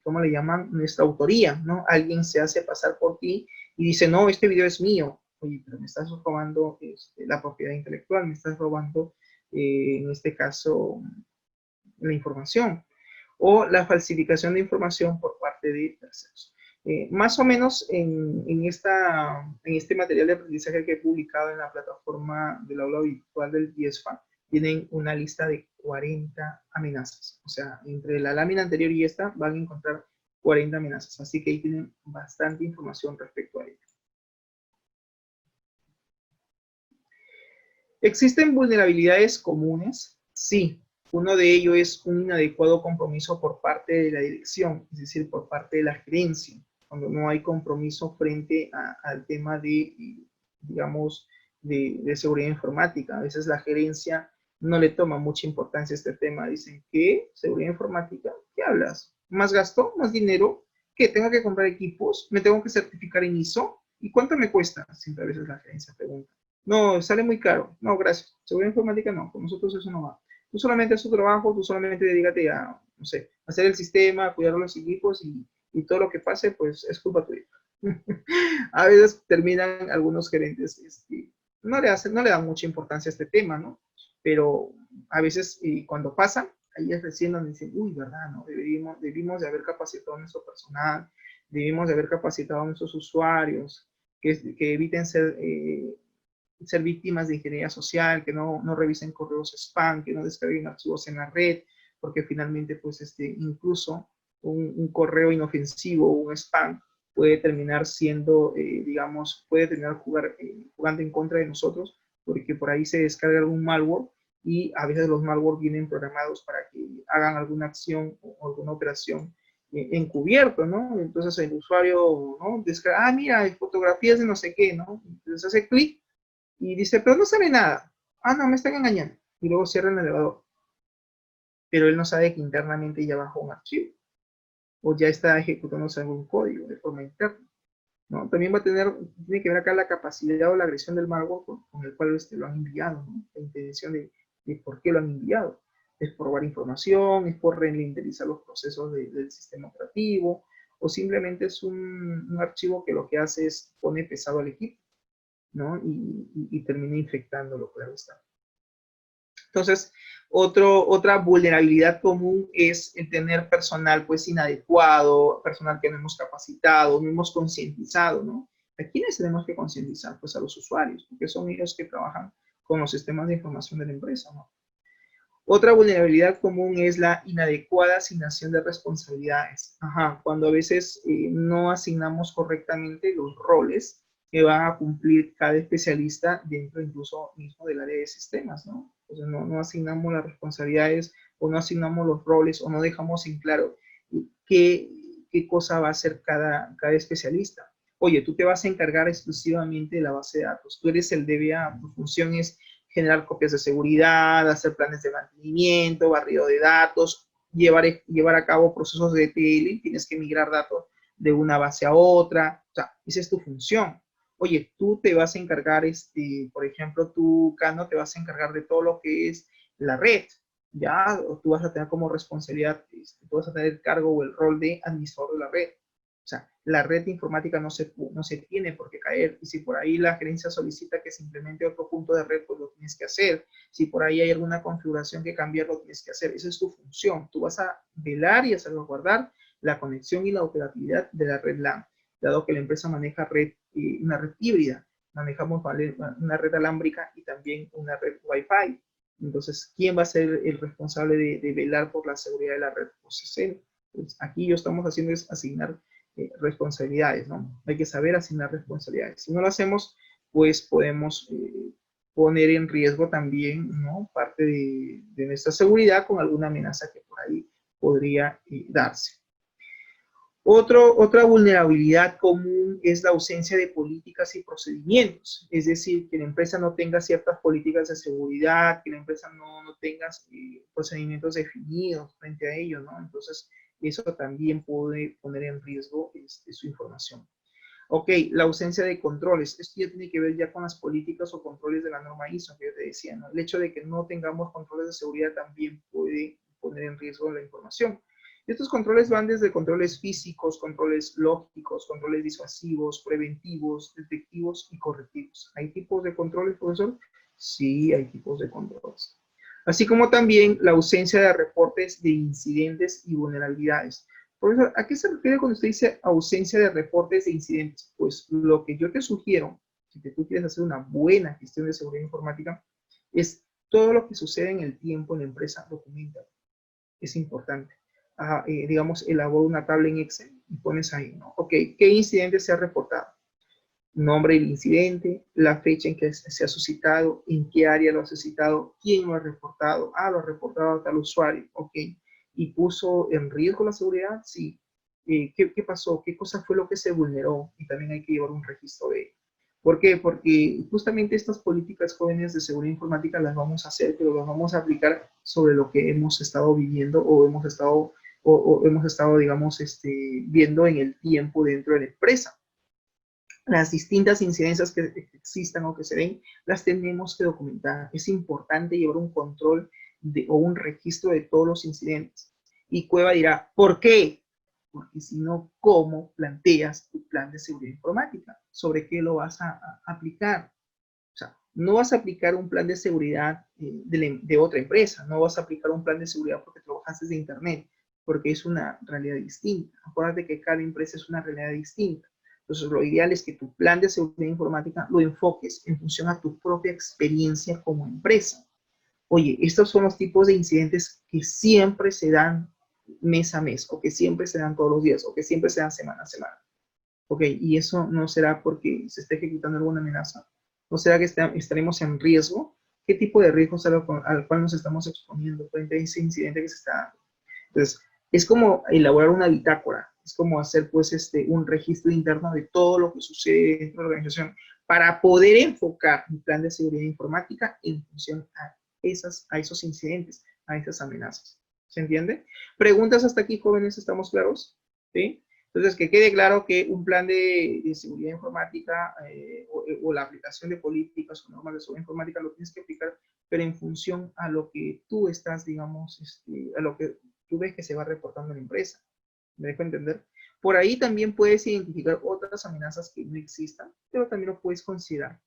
[SPEAKER 1] ¿cómo le llaman? Nuestra autoría, ¿no? Alguien se hace pasar por ti y dice, no, este video es mío. Oye, pero me estás robando la propiedad intelectual, me estás robando, en este caso, la información, o la falsificación de información por parte de terceros. Más o menos en este material de aprendizaje que he publicado en la plataforma del aula virtual del IESFA, tienen una lista de 40 amenazas. O sea, entre la lámina anterior y esta van a encontrar 40 amenazas. Así que ahí tienen bastante información respecto a ello. ¿Existen vulnerabilidades comunes? Sí. Uno de ellos es un inadecuado compromiso por parte de la dirección, es decir, por parte de la gerencia, cuando no hay compromiso frente al tema de, digamos, de seguridad informática. A veces la gerencia no le toma mucha importancia a este tema. Dicen, ¿qué? ¿Seguridad informática? ¿Qué hablas? ¿Más gasto? ¿Más dinero? ¿Qué? ¿Tengo que comprar equipos? ¿Me tengo que certificar en ISO? ¿Y cuánto me cuesta? Siempre a veces la gerencia pregunta. No, sale muy caro. No, gracias. Seguridad informática no, con nosotros eso no va. Tú solamente haz tu trabajo, tú solamente dedícate a, no sé, hacer el sistema, cuidar los equipos y todo lo que pase, pues es culpa tuya. A veces terminan algunos gerentes, no le dan mucha importancia a este tema, ¿no? Pero a veces cuando pasa, ahí es recién donde dicen, uy, ¿verdad? ¿No? Debimos de haber capacitado a nuestro personal, debimos de haber capacitado a nuestros usuarios, que eviten ser víctimas de ingeniería social, que no revisen correos spam, que no descarguen archivos en la red, porque finalmente, pues, incluso un correo inofensivo, un spam, puede terminar siendo, digamos, puede terminar jugando en contra de nosotros, porque por ahí se descarga algún malware y a veces los malware vienen programados para que hagan alguna acción o alguna operación encubierto, ¿no? Entonces el usuario, ¿no? Descarga, mira, hay fotografías de no sé qué, ¿no? Entonces hace clic y dice, pero no sabe nada. No, me están engañando. Y luego cierra el elevador. Pero él no sabe que internamente ya bajó un archivo. O ya está ejecutándose algún código de forma interna. ¿No? También tiene que ver acá la capacidad o la agresión del malware con el cual lo han enviado, ¿no? La intención de por qué lo han enviado. Es por robar información, es por renderizar los procesos del sistema operativo, o simplemente es un archivo que lo que hace es pone pesado al equipo, ¿no? Y termina infectándolo, claro está. Entonces, otra vulnerabilidad común es el tener personal pues inadecuado, personal que no hemos capacitado, no hemos concientizado, ¿no? ¿A quiénes tenemos que concientizar? Pues a los usuarios, porque son ellos que trabajan con los sistemas de información de la empresa, ¿no? Otra vulnerabilidad común es la inadecuada asignación de responsabilidades. Cuando a veces no asignamos correctamente los roles que va a cumplir cada especialista dentro incluso mismo del área de sistemas, ¿no? Entonces no asignamos las responsabilidades o no asignamos los roles o no dejamos en claro qué cosa va a hacer cada especialista. Oye, tú te vas a encargar exclusivamente de la base de datos. Tú eres el DBA, tu función es generar copias de seguridad, hacer planes de mantenimiento, barrido de datos, llevar a cabo procesos de ETL, tienes que migrar datos de una base a otra, o sea, esa es tu función. Oye, tú te vas a encargar, por ejemplo, tú, Cano, te vas a encargar de todo lo que es la red, ya, o tú vas a tener como responsabilidad, tú vas a tener el cargo o el rol de administrador de la red. O sea, la red informática no se tiene por qué caer. Y si por ahí la gerencia solicita que se implemente otro punto de red, pues lo tienes que hacer. Si por ahí hay alguna configuración que cambiar, lo tienes que hacer. Esa es tu función. Tú vas a velar y a salvaguardar la conexión y la operatividad de la red LAN, dado que la empresa maneja una red híbrida. Manejamos una red alámbrica y también una red Wi-Fi. Entonces, ¿quién va a ser el responsable de velar por la seguridad de la red? Pues es él. Pues aquí lo estamos haciendo es asignar responsabilidades, ¿no? Hay que saber asignar responsabilidades. Si no lo hacemos, pues podemos poner en riesgo también, ¿no?, parte de nuestra seguridad con alguna amenaza que por ahí podría darse. Otra vulnerabilidad común es la ausencia de políticas y procedimientos, es decir, que la empresa no tenga ciertas políticas de seguridad, que la empresa no tenga procedimientos definidos frente a ello, ¿no? Entonces, eso también puede poner en riesgo su información. Ok, la ausencia de controles. Esto ya tiene que ver ya con las políticas o controles de la norma ISO que yo te decía, ¿no? El hecho de que no tengamos controles de seguridad también puede poner en riesgo la información. Estos controles van desde controles físicos, controles lógicos, controles disuasivos, preventivos, detectivos y correctivos. ¿Hay tipos de controles, profesor? Sí, hay tipos de controles. Así como también la ausencia de reportes de incidentes y vulnerabilidades. Profesor, ¿a qué se refiere cuando usted dice ausencia de reportes de incidentes? Pues lo que yo te sugiero, si tú quieres hacer una buena gestión de seguridad informática, es todo lo que sucede en el tiempo en la empresa, documenta. Es importante. Digamos, elabora una tabla en Excel y pones ahí, ¿no? Ok, ¿qué incidente se ha reportado? Nombre del incidente, la fecha en que se ha suscitado, en qué área lo ha suscitado, quién lo ha reportado. Lo ha reportado a tal usuario, ok. ¿Y puso en riesgo la seguridad? Sí. ¿Qué pasó? ¿Qué cosa fue lo que se vulneró? Y también hay que llevar un registro de ello. ¿Por qué? Porque justamente estas políticas jóvenes de seguridad informática las vamos a hacer, pero las vamos a aplicar sobre lo que hemos estado viviendo o hemos estado, digamos, viendo en el tiempo dentro de la empresa. Las distintas incidencias que existan o que se den, las tenemos que documentar. Es importante llevar un control o un registro de todos los incidentes. Y Cueva dirá, ¿por qué? Porque si no, ¿cómo planteas tu plan de seguridad informática? ¿Sobre qué lo vas a aplicar? O sea, no vas a aplicar un plan de seguridad de otra empresa, no vas a aplicar un plan de seguridad porque trabajas desde Internet, porque es una realidad distinta. Acuérdate que cada empresa es una realidad distinta. Entonces, lo ideal es que tu plan de seguridad informática lo enfoques en función a tu propia experiencia como empresa. Oye, estos son los tipos de incidentes que siempre se dan mes a mes, o que siempre se dan todos los días, o que siempre se dan semana a semana. Ok, y eso no será porque se esté ejecutando alguna amenaza. ¿No será que estaremos en riesgo? ¿Qué tipo de riesgos al cual nos estamos exponiendo frente a ese incidente que se está dando? Entonces, es como elaborar una bitácora, es como hacer pues un registro interno de todo lo que sucede dentro de la organización para poder enfocar un plan de seguridad informática en función a esos incidentes, a esas amenazas. ¿Se entiende? ¿Preguntas hasta aquí, jóvenes? ¿Estamos claros? ¿Sí? Entonces, que quede claro que un plan de seguridad informática o la aplicación de políticas o normas de seguridad informática lo tienes que aplicar, pero en función a lo que tú estás, digamos, a lo que tú ves que se va reportando en la empresa. ¿Me dejo entender? Por ahí también puedes identificar otras amenazas que no existan, pero también lo puedes considerar.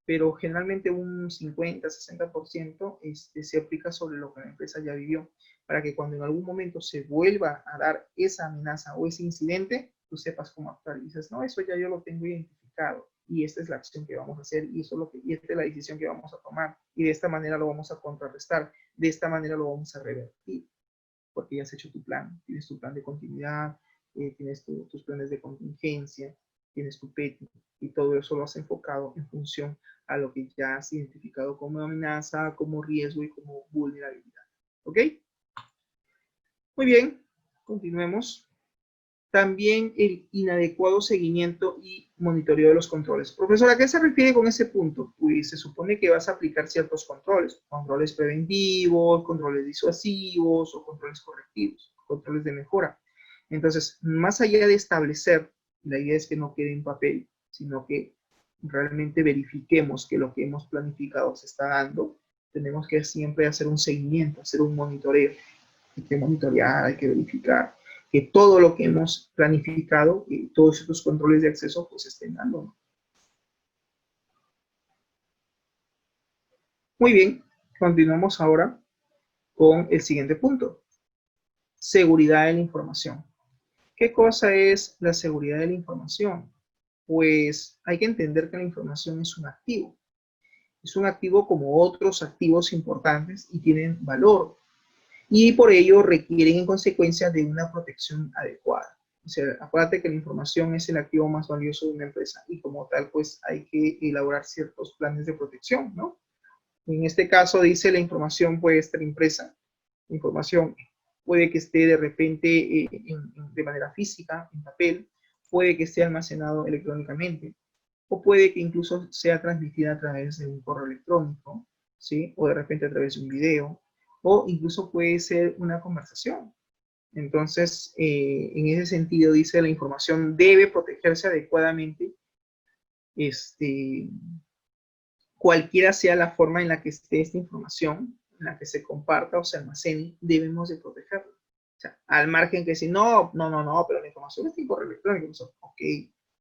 [SPEAKER 1] Pero generalmente un 50-60% se aplica sobre lo que la empresa ya vivió, para que cuando en algún momento se vuelva a dar esa amenaza o ese incidente, tú sepas cómo actuar. Y dices, no, eso ya yo lo tengo identificado y esta es la acción que vamos a hacer y esta es la decisión que vamos a tomar y de esta manera lo vamos a contrarrestar, de esta manera lo vamos a revertir, porque ya has hecho tu plan, tienes tu plan de continuidad, tienes tus planes de contingencia, tienes tu PETI y todo eso lo has enfocado en función a lo que ya has identificado como amenaza, como riesgo y como vulnerabilidad. ¿Ok? Muy bien, continuemos. También el inadecuado seguimiento y monitoreo de los controles. Profesor, ¿a qué se refiere con ese punto? Pues se supone que vas a aplicar ciertos controles preventivos, controles disuasivos o controles correctivos, controles de mejora. Entonces, más allá de establecer, la idea es que no quede en papel, sino que realmente verifiquemos que lo que hemos planificado se está dando. Tenemos que siempre hacer un seguimiento, hacer un monitoreo. Hay que monitorear, hay que verificar. que todo lo que hemos planificado y todos estos controles de acceso pues estén dando, ¿no? Muy bien, continuamos ahora con el siguiente punto. Seguridad de la información. ¿Qué cosa es la seguridad de la información? Pues hay que entender que la información es un activo. Es un activo como otros activos importantes y tienen valor. Y por ello requieren en consecuencia de una protección adecuada. O sea, acuérdate que la información es el activo más valioso de una empresa y como tal, pues hay que elaborar ciertos planes de protección, ¿no? En este caso dice la información puede estar impresa, la información puede que esté de repente de manera física, en papel, puede que esté almacenado electrónicamente, o puede que incluso sea transmitida a través de un correo electrónico, ¿sí? O de repente a través de un video, o incluso puede ser una conversación. Entonces, en ese sentido, dice la información debe protegerse adecuadamente, este, cualquiera sea la forma en la que esté esta información, en la que se comparta o se almacene, debemos de protegerla. O sea, al margen que si no, pero la información está en correo electrónico, so, ok,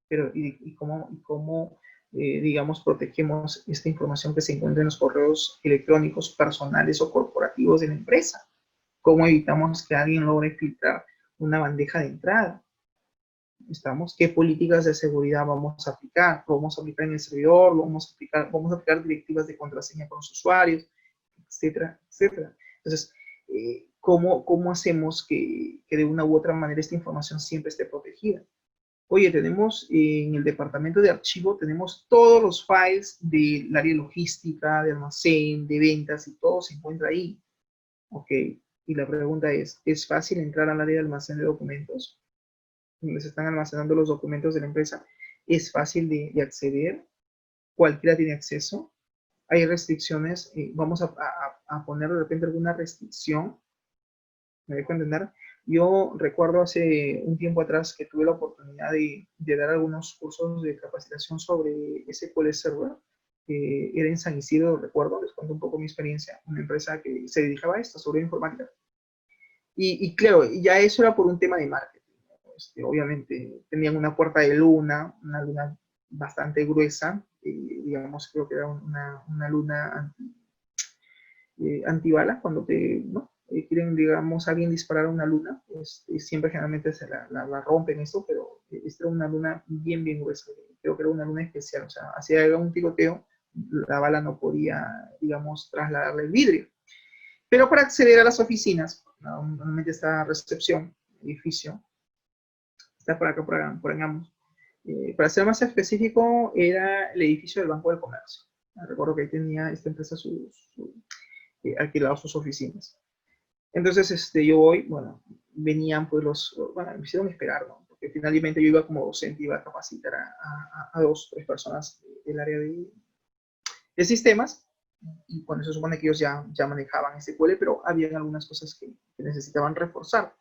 [SPEAKER 1] pero ¿y cómo digamos, protegemos esta información que se encuentra en los correos electrónicos personales o corporativos de la empresa? ¿Cómo evitamos que alguien logre filtrar una bandeja de entrada? ¿Qué políticas de seguridad vamos a aplicar? ¿Lo vamos a aplicar en el servidor? ¿Vamos a aplicar directivas de contraseña con los usuarios? Etcétera, etcétera. Entonces, ¿cómo hacemos que de una u otra manera esta información siempre esté protegida? Oye, tenemos en el departamento de archivo, tenemos todos los files del área logística, de almacén, de ventas y todo se encuentra ahí. Ok, y la pregunta ¿es fácil entrar al área de almacén de documentos, donde se están almacenando los documentos de la empresa? ¿Es fácil de acceder? ¿Cualquiera tiene acceso? ¿Hay restricciones? ¿Vamos a poner de repente alguna restricción? ¿Me dejo entender? Yo recuerdo hace un tiempo atrás que tuve la oportunidad de dar algunos cursos de capacitación sobre SQL Server. Era en San Isidro, recuerdo, les cuento un poco mi experiencia, una empresa que se dedicaba a esto, sobre informática. Y claro, ya eso era por un tema de marketing. Obviamente tenían una puerta de luna, una luna bastante gruesa, digamos, creo que era una luna antibalas, cuando ¿no? Quieren, digamos, alguien disparar a una luna, siempre generalmente se la rompen esto, pero esta era una luna bien, bien gruesa, creo que era una luna especial, o sea, hacía un tiroteo, la bala no podía, digamos, trasladarle el vidrio. Pero para acceder a las oficinas, normalmente esta recepción, edificio, está por acá, por ambos. Para ser más específico, era el edificio del Banco del Comercio. Recuerdo que ahí tenía esta empresa alquilado sus oficinas. Entonces, yo voy, bueno, venían pues bueno, me hicieron esperar, ¿no? Porque finalmente yo iba como docente, iba a capacitar a 2, 3 personas del área de sistemas, y cuando se supone que ellos ya manejaban SQL, pero habían algunas cosas que necesitaban reforzar.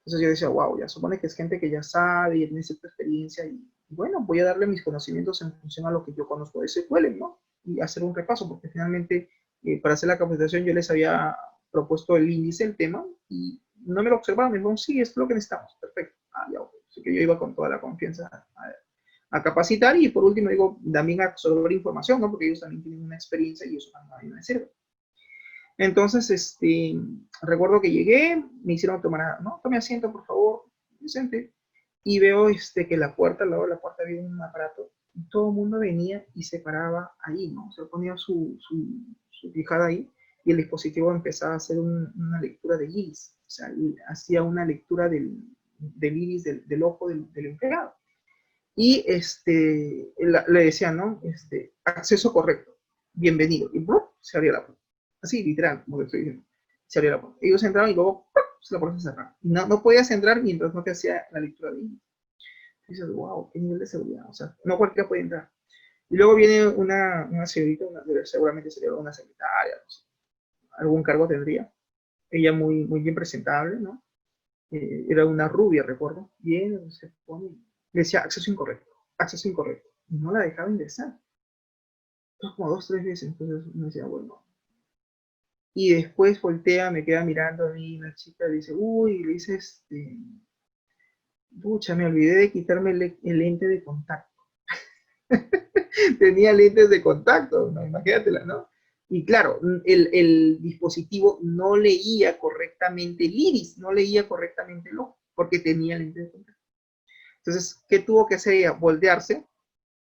[SPEAKER 1] Entonces yo decía, wow, ya supone que es gente que ya sabe, ya tiene cierta experiencia, y bueno, voy a darle mis conocimientos en función a lo que yo conozco de SQL, ¿no? Y hacer un repaso, porque finalmente para hacer la capacitación yo les había propuesto el índice, el tema, y no me lo observaban, me dijeron, sí, esto es lo que necesitamos, perfecto. Ya, okay. Así que yo iba con toda la confianza a capacitar, y por último digo, también a absorber información, ¿no? Porque ellos también tienen una experiencia y eso también me sirve. Entonces, recuerdo que llegué, me hicieron tomar, ¿no? Tome asiento, por favor, me senté, y veo que la puerta, al lado de la puerta había un aparato, y todo el mundo venía y se paraba ahí, ¿no? Se ponía su fijada ahí, y el dispositivo empezaba a hacer una lectura de iris, o sea, hacía una lectura del iris del ojo del empleado. Y le decían, ¿no? Acceso correcto, bienvenido, y ¡brum! Se abría la puerta. Así, literal, como te estoy diciendo. Se abría la puerta. Ellos entraban y luego la puerta se cerraba. No podías entrar mientras no te hacía la lectura de iris. Y dices, wow, qué nivel de seguridad. O sea, no cualquiera puede entrar. Y luego viene una señorita, seguramente sería una secretaria, no sé, algún cargo tendría. Ella muy, muy bien presentable, ¿no? Era una rubia, recuerdo. Bien, se pone. Le decía acceso incorrecto, acceso incorrecto. Y no la dejaba ingresar. Entonces, como 2, 3 veces. Entonces me decía, bueno. Y después voltea, me queda mirando a mí, la chica, le dice, uy, le dice, Pucha, me olvidé de quitarme el lente de contacto. Tenía lentes de contacto, ¿no? Imagínatela, ¿no? Y claro, el dispositivo no leía correctamente el iris, no leía correctamente el ojo, porque tenía lentes de contacto. Entonces, ¿qué tuvo que hacer ella? Voltearse,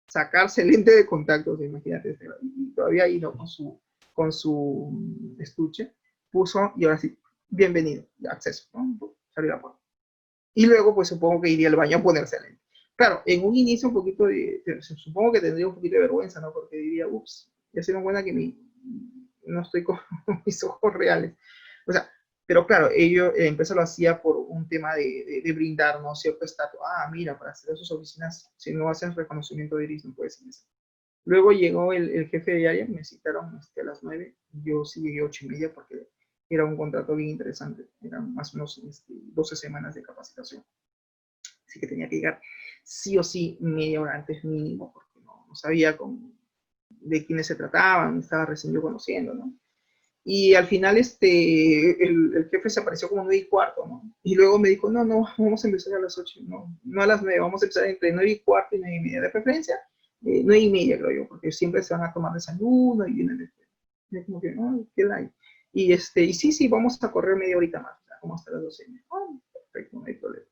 [SPEAKER 1] sacarse el lente de contacto, o sea, imagínate, y todavía ahí, ¿no? Con su estuche, puso, y ahora sí, bienvenido, acceso, ¿no? Salió la puerta. Y luego, pues supongo que iría al baño a ponerse lente. Claro, en un inicio un poquito supongo que tendría un poquito de vergüenza, ¿no? Porque diría, ups, ya se me cuenta que no estoy con mis ojos reales. O sea, pero claro, ello, la empresa lo hacía por un tema de brindarnos cierto estatus. Ah, mira, para hacer sus oficinas, si no hacen reconocimiento de iris, no puedes ingresar. Luego llegó el jefe de área, me citaron a las 9, yo sí llegué a 8:30 porque era un contrato bien interesante, eran más o menos 12 semanas de capacitación. Así que tenía que llegar sí o sí media hora antes mínimo, porque no sabía de quiénes se trataban, estaba recién yo conociendo, ¿no? Y al final el jefe se apareció como 9:15, ¿no? Y luego me dijo, no, vamos a empezar a las 8, no a las 9, vamos a empezar entre 9:15 y 9:30 de preferencia, 9:30 creo yo, porque siempre se van a tomar desayuno y vienen después. Y como que, no, ¿qué hay? Y sí, vamos a correr media horita más, o sea, como hasta las 12. Oh, perfecto, no hay problema.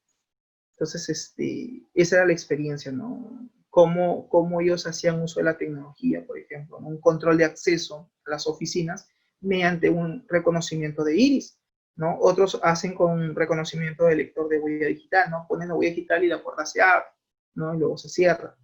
[SPEAKER 1] Entonces, esa era la experiencia, ¿no? Cómo ellos hacían uso de la tecnología, por ejemplo, ¿no? Un control de acceso a las oficinas mediante un reconocimiento de iris, ¿no? Otros hacen con reconocimiento de lector de huella digital, ¿no? Ponen la huella digital y la puerta se abre, ¿no? Y luego se cierra.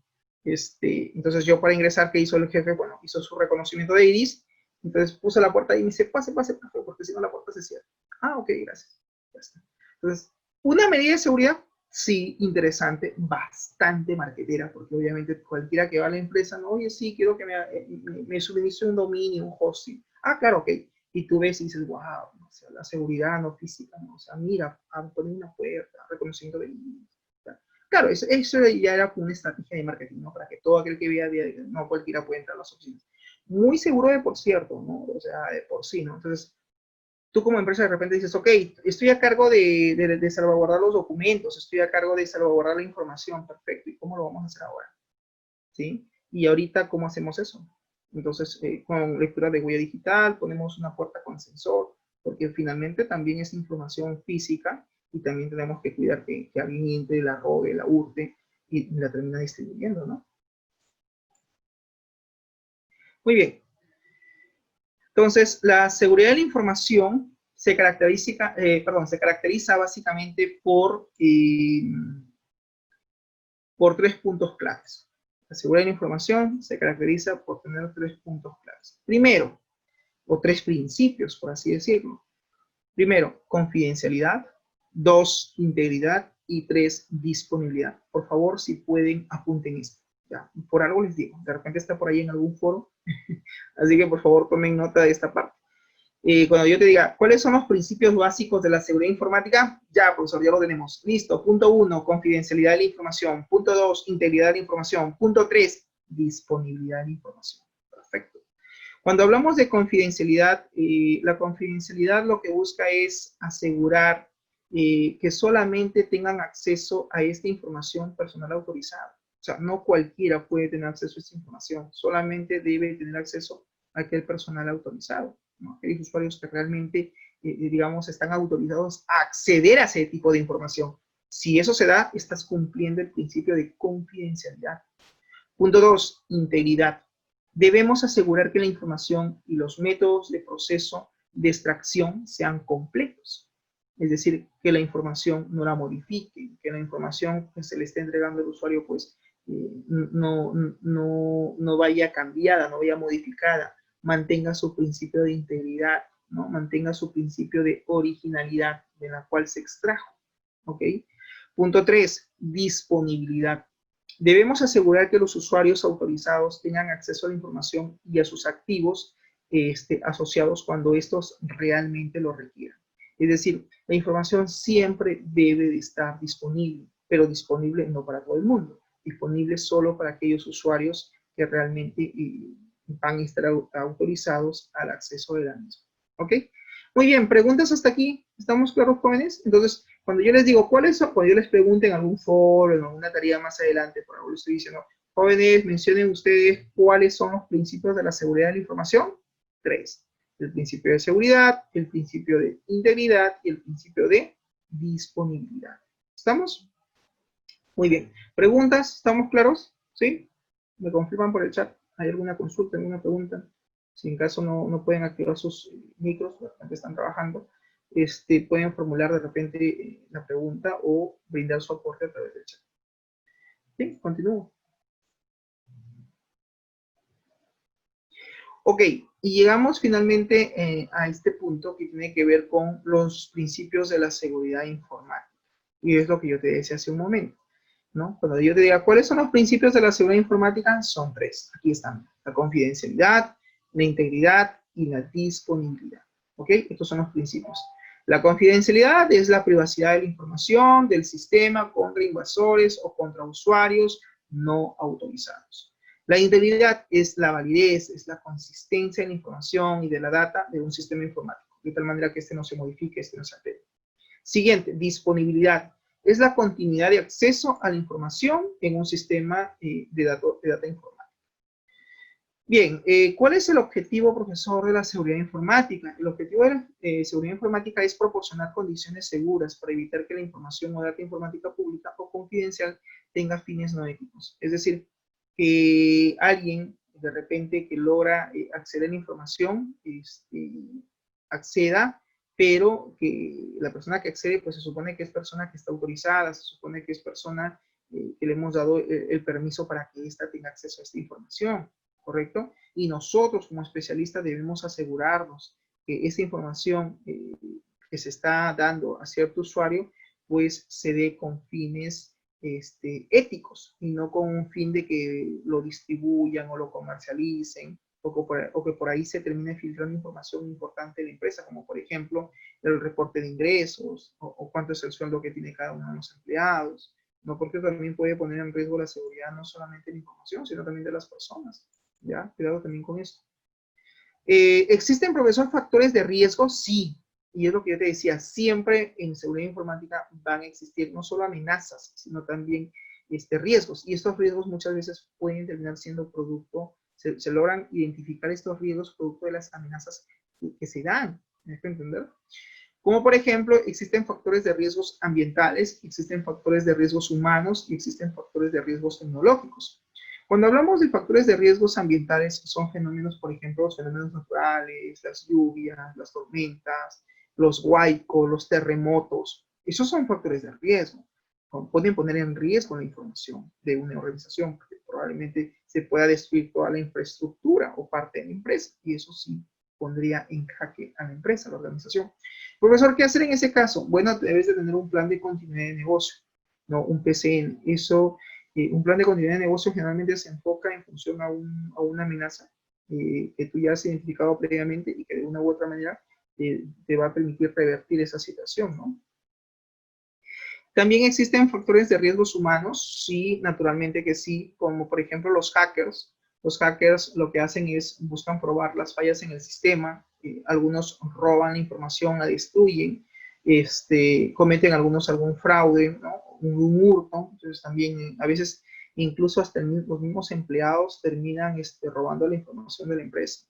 [SPEAKER 1] Entonces yo para ingresar, ¿qué hizo el jefe? Bueno, hizo su reconocimiento de iris, entonces puse la puerta y me dice, pase, porque si no la puerta se cierra. Ah, ok, gracias. Ya está. Entonces, una medida de seguridad, sí, interesante, bastante marketera, porque obviamente cualquiera que va a la empresa, no, oye, sí, quiero que me suministre un dominio, un hosting. Ah, claro, ok. Y tú ves y dices, wow, o sea, la seguridad no física, ¿no? O sea, mira, poner una puerta, reconocimiento de iris. Claro, eso ya era una estrategia de marketing, ¿no? Para que todo aquel que vea, no cualquiera puede entrar a las oficinas. Muy seguro de por cierto, ¿no? O sea, de por sí, ¿no? Entonces, tú como empresa de repente dices, ok, estoy a cargo de salvaguardar los documentos, estoy a cargo de salvaguardar la información, perfecto, ¿y cómo lo vamos a hacer ahora? ¿Sí? Y ahorita, ¿cómo hacemos eso? Entonces, con lectura de huella digital, ponemos una puerta con sensor, porque finalmente también es información física y también tenemos que cuidar que alguien entre, la robe, la hurte y la termina distribuyendo, ¿no? Muy bien. Entonces, la seguridad de la información se caracteriza básicamente por 3 puntos claves. La seguridad de la información se caracteriza por tener 3 puntos claves. Primero, o 3 principios, por así decirlo. Primero, confidencialidad. 2, integridad. Y 3, disponibilidad. Por favor, si pueden, apunten esto. Ya, por algo les digo, de repente está por ahí en algún foro, así que por favor tomen nota de esta parte. Cuando yo te diga, ¿cuáles son los principios básicos de la seguridad informática? Ya, profesor, ya lo tenemos. Listo. Punto 1, confidencialidad de la información. Punto 2, integridad de la información. Punto 3, disponibilidad de la información. Perfecto. Cuando hablamos de confidencialidad, la confidencialidad lo que busca es asegurar que solamente tengan acceso a esta información personal autorizada. O sea, no cualquiera puede tener acceso a esta información, solamente debe tener acceso a aquel personal autorizado, ¿no? Aquellos usuarios que realmente, digamos, están autorizados a acceder a ese tipo de información. Si eso se da, estás cumpliendo el principio de confidencialidad. Punto 2, integridad. Debemos asegurar que la información y los métodos de proceso de extracción sean completos. Es decir, que la información no la modifiquen, que la información que se le esté entregando al usuario pues no vaya cambiada, no vaya modificada, mantenga su principio de integridad, ¿no? Mantenga su principio de originalidad de la cual se extrajo. ¿Ok? Punto 3, disponibilidad. Debemos asegurar que los usuarios autorizados tengan acceso a la información y a sus activos asociados cuando estos realmente lo requieran. Es decir, la información siempre debe de estar disponible, pero disponible no para todo el mundo, disponible solo para aquellos usuarios que realmente van a estar autorizados al acceso de la misma. ¿Ok? Muy bien, preguntas hasta aquí. ¿Estamos claros, jóvenes? Entonces, cuando yo les digo, ¿cuáles son? Cuando yo les pregunte en algún foro, en alguna tarea más adelante, por ejemplo, estoy diciendo, jóvenes, mencionen ustedes cuáles son los principios de la seguridad de la información. 3. El principio de seguridad, el principio de integridad y el principio de disponibilidad. ¿Estamos? Muy bien. ¿Preguntas? ¿Estamos claros? ¿Sí? ¿Me confirman por el chat? ¿Hay alguna consulta, alguna pregunta? Si en caso no pueden activar sus micros, de repente están trabajando, pueden formular de repente la pregunta o brindar su aporte a través del chat. Bien, continúo. Ok, y llegamos finalmente a este punto que tiene que ver con los principios de la seguridad informática. Y es lo que yo te decía hace un momento, ¿no? Cuando yo te diga, ¿cuáles son los principios de la seguridad informática? Son 3. Aquí están. La confidencialidad, la integridad y la disponibilidad. ¿Ok? Estos son los principios. La confidencialidad es la privacidad de la información del sistema contra invasores o contra usuarios no autorizados. La integridad es la validez, es la consistencia de la información y de la data de un sistema informático, de tal manera que este no se modifique, este no se altere. Siguiente, disponibilidad. Es la continuidad de acceso a la información en un sistema de data informática. Bien, ¿cuál es el objetivo, profesor, de la seguridad informática? El objetivo de la seguridad informática es proporcionar condiciones seguras para evitar que la información o data informática pública o confidencial tenga fines no éticos. Es decir, que alguien de repente que logra acceder a la información, acceda, pero que la persona que accede, pues se supone que es persona que está autorizada, se supone que es persona que le hemos dado el permiso para que ésta tenga acceso a esta información, ¿correcto? Y nosotros como especialistas debemos asegurarnos que esta información que se está dando a cierto usuario, pues se dé con fines éticos y no con un fin de que lo distribuyan o lo comercialicen o que por ahí se termine filtrando información importante de la empresa, como por ejemplo el reporte de ingresos o cuánto es el sueldo que tiene cada uno de los empleados, ¿no? Porque también puede poner en riesgo la seguridad no solamente de la información, sino también de las personas. ¿Ya? Cuidado también con eso. ¿Existen, profesor, factores de riesgo? Sí. Y es lo que yo te decía, siempre en seguridad informática van a existir no solo amenazas, sino también riesgos. Y estos riesgos muchas veces pueden terminar siendo producto, se logran identificar estos riesgos producto de las amenazas que se dan. ¿Me dejo entender? Como por ejemplo, existen factores de riesgos ambientales, existen factores de riesgos humanos y existen factores de riesgos tecnológicos. Cuando hablamos de factores de riesgos ambientales, son fenómenos, por ejemplo, los fenómenos naturales, las lluvias, las tormentas, los huaicos, los terremotos. Esos son factores de riesgo. Pueden poner en riesgo la información de una organización, porque probablemente se pueda destruir toda la infraestructura o parte de la empresa, y eso sí pondría en jaque a la empresa, a la organización. Profesor, ¿qué hacer en ese caso? Bueno, debes de tener un plan de continuidad de negocio, ¿no? Un PCN. Eso, un plan de continuidad de negocio generalmente se enfoca en función a una amenaza que tú ya has identificado previamente y que de una u otra manera te va a permitir revertir esa situación, ¿no? También existen factores de riesgos humanos, sí, naturalmente que sí, como por ejemplo los hackers. Los hackers lo que hacen es buscan probar las fallas en el sistema, algunos roban la información, la destruyen, cometen algún fraude, ¿no? Un hurto. Entonces también a veces incluso hasta los mismos empleados terminan robando la información de la empresa,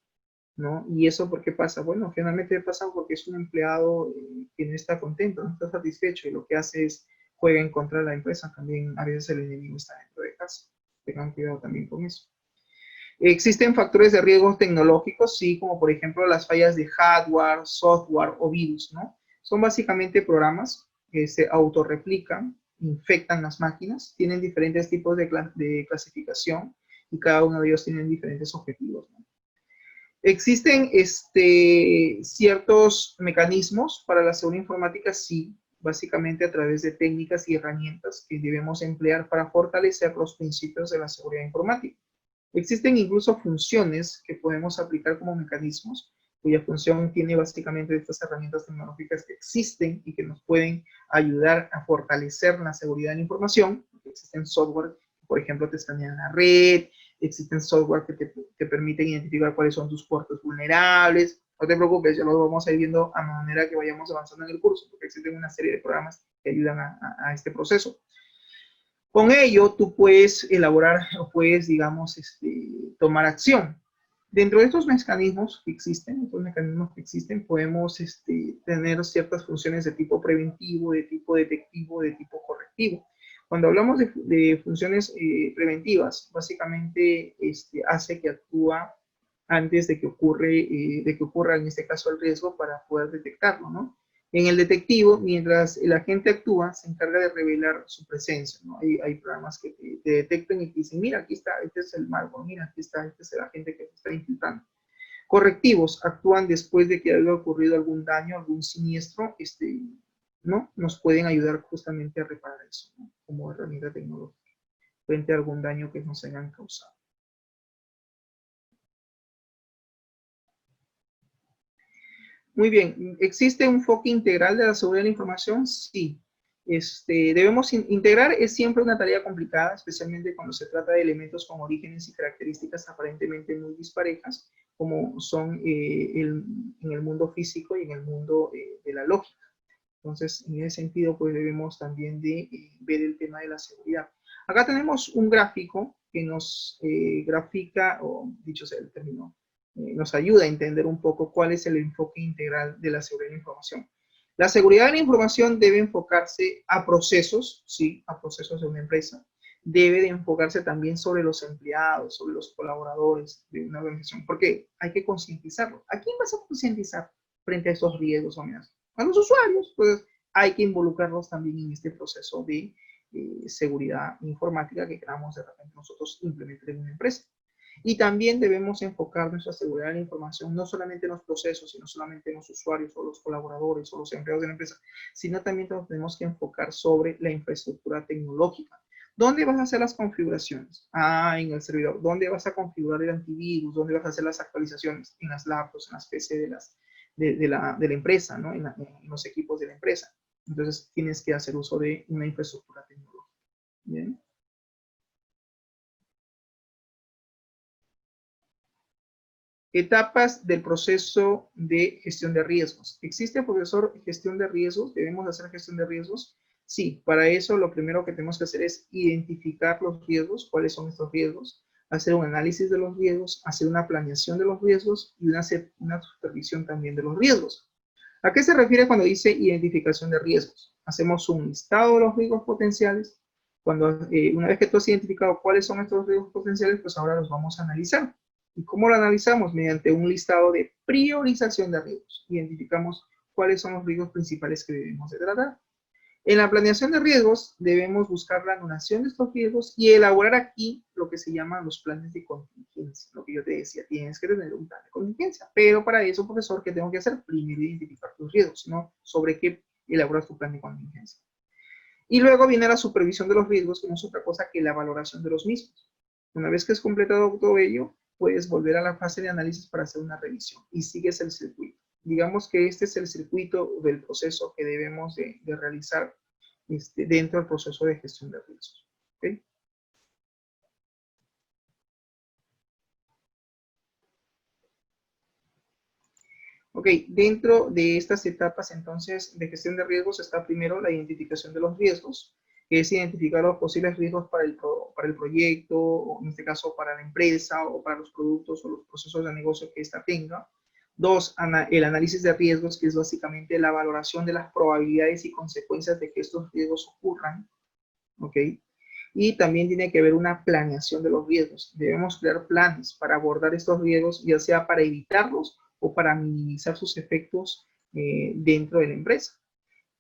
[SPEAKER 1] ¿no? ¿Y eso por qué pasa? Bueno, generalmente pasa porque es un empleado que no está contento, no está satisfecho y lo que hace es juega en contra de la empresa. También a veces el enemigo está dentro de casa. Tengan cuidado también con eso. Existen factores de riesgo tecnológicos, sí, como por ejemplo las fallas de hardware, software o virus, ¿no? Son básicamente programas que se autorreplican, infectan las máquinas, tienen diferentes tipos de clasificación y cada uno de ellos tiene diferentes objetivos, ¿no? ¿Existen ciertos mecanismos para la seguridad informática? Sí, básicamente a través de técnicas y herramientas que debemos emplear para fortalecer los principios de la seguridad informática. Existen incluso funciones que podemos aplicar como mecanismos, cuya función tiene básicamente estas herramientas tecnológicas que existen y que nos pueden ayudar a fortalecer la seguridad de la información. Existen software que, por ejemplo, te escanean la red, existen software que te permiten identificar cuáles son tus puertos vulnerables, No te preocupes, ya lo vamos a ir viendo a manera que vayamos avanzando en el curso, porque existen una serie de programas que ayudan a este proceso. Con ello, tú puedes elaborar o puedes, digamos, tomar acción. Dentro de estos mecanismos que existen, podemos tener ciertas funciones de tipo preventivo, de tipo detectivo, de tipo correctivo. Cuando hablamos de funciones preventivas, básicamente hace que actúa antes de que ocurra en este caso el riesgo para poder detectarlo, ¿no? En el detectivo, mientras el agente actúa, se encarga de revelar su presencia, ¿no? Hay programas que te detectan y te dicen, mira, aquí está, este es el malware, mira, aquí está, este es el agente que se está infiltrando. Correctivos actúan después de que haya ocurrido algún daño, algún siniestro, ¿no? Nos pueden ayudar justamente a reparar eso, ¿no? Como herramienta tecnológica, frente a algún daño que nos hayan causado. Muy bien, ¿existe un enfoque integral de la seguridad de la información? Sí. Debemos integrar es siempre una tarea complicada, especialmente cuando se trata de elementos con orígenes y características aparentemente muy disparejas, como son en el mundo físico y en el mundo de la lógica. Entonces, en ese sentido, pues debemos también de ver el tema de la seguridad. Acá tenemos un gráfico que nos grafica, o dicho sea el término, nos ayuda a entender un poco cuál es el enfoque integral de la seguridad de la información. La seguridad de la información debe enfocarse a procesos, sí, a procesos de una empresa. Debe de enfocarse también sobre los empleados, sobre los colaboradores de una organización, porque hay que concientizarlo. ¿A quién vas a concientizar frente a estos riesgos o amenazas? A los usuarios, pues hay que involucrarlos también en este proceso de seguridad informática que queramos de repente nosotros implementar en una empresa. Y también debemos enfocar nuestra seguridad de la información no solamente en los procesos, sino solamente en los usuarios o los colaboradores o los empleados de la empresa, sino también nos tenemos que enfocar sobre la infraestructura tecnológica. ¿Dónde vas a hacer las configuraciones? En el servidor. ¿Dónde vas a configurar el antivirus? ¿Dónde vas a hacer las actualizaciones? En las laptops, en las PC de la empresa, ¿no? En los equipos de la empresa. Entonces tienes que hacer uso de una infraestructura tecnológica. ¿Bien? Etapas del proceso de gestión de riesgos. ¿Existe, profesor, gestión de riesgos? ¿Debemos hacer gestión de riesgos? Sí, para eso lo primero que tenemos que hacer es identificar los riesgos, cuáles son estos riesgos, hacer un análisis de los riesgos, hacer una planeación de los riesgos y una supervisión también de los riesgos. ¿A qué se refiere cuando dice identificación de riesgos? Hacemos un listado de los riesgos potenciales. Una vez que tú has identificado cuáles son estos riesgos potenciales, pues ahora los vamos a analizar. ¿Y cómo lo analizamos? Mediante un listado de priorización de riesgos. Identificamos cuáles son los riesgos principales que debemos de tratar. En la planeación de riesgos debemos buscar la anulación de estos riesgos y elaborar aquí lo que se llaman los planes de contingencia. Lo que yo te decía, tienes que tener un plan de contingencia. Pero para eso, profesor, ¿qué tengo que hacer? Primero identificar tus riesgos, ¿no? Sobre qué elaboras tu plan de contingencia. Y luego viene la supervisión de los riesgos, que no es otra cosa que la valoración de los mismos. Una vez que has completado todo ello, puedes volver a la fase de análisis para hacer una revisión y sigues el circuito. Digamos que este es el circuito del proceso que debemos de realizar dentro del proceso de gestión de riesgos. ¿Okay? Ok, dentro de estas etapas entonces de gestión de riesgos está primero la identificación de los riesgos, que es identificar los posibles riesgos para el proyecto, o en este caso para la empresa, o para los productos o los procesos de negocio que ésta tenga. Dos, el análisis de riesgos, que es básicamente la valoración de las probabilidades y consecuencias de que estos riesgos ocurran. Ok, y también tiene que haber una planeación de los riesgos. Debemos crear planes para abordar estos riesgos, ya sea para evitarlos o para minimizar sus efectos dentro de la empresa.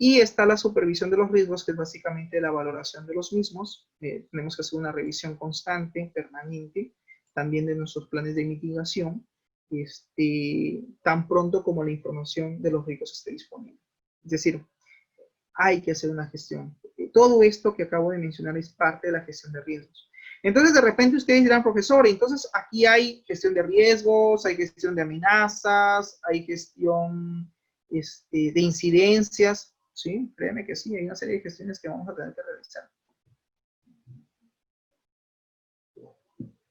[SPEAKER 1] Y está la supervisión de los riesgos, que es básicamente la valoración de los mismos. Tenemos que hacer una revisión constante, permanente, también de nuestros planes de mitigación, tan pronto como la información de los riesgos esté disponible. Es decir, hay que hacer una gestión. Todo esto que acabo de mencionar es parte de la gestión de riesgos. Entonces, de repente ustedes dirán, profesor, entonces aquí hay gestión de riesgos, hay gestión de amenazas, hay gestión de incidencias. Sí, créeme que sí, hay una serie de gestiones que vamos a tener que realizar.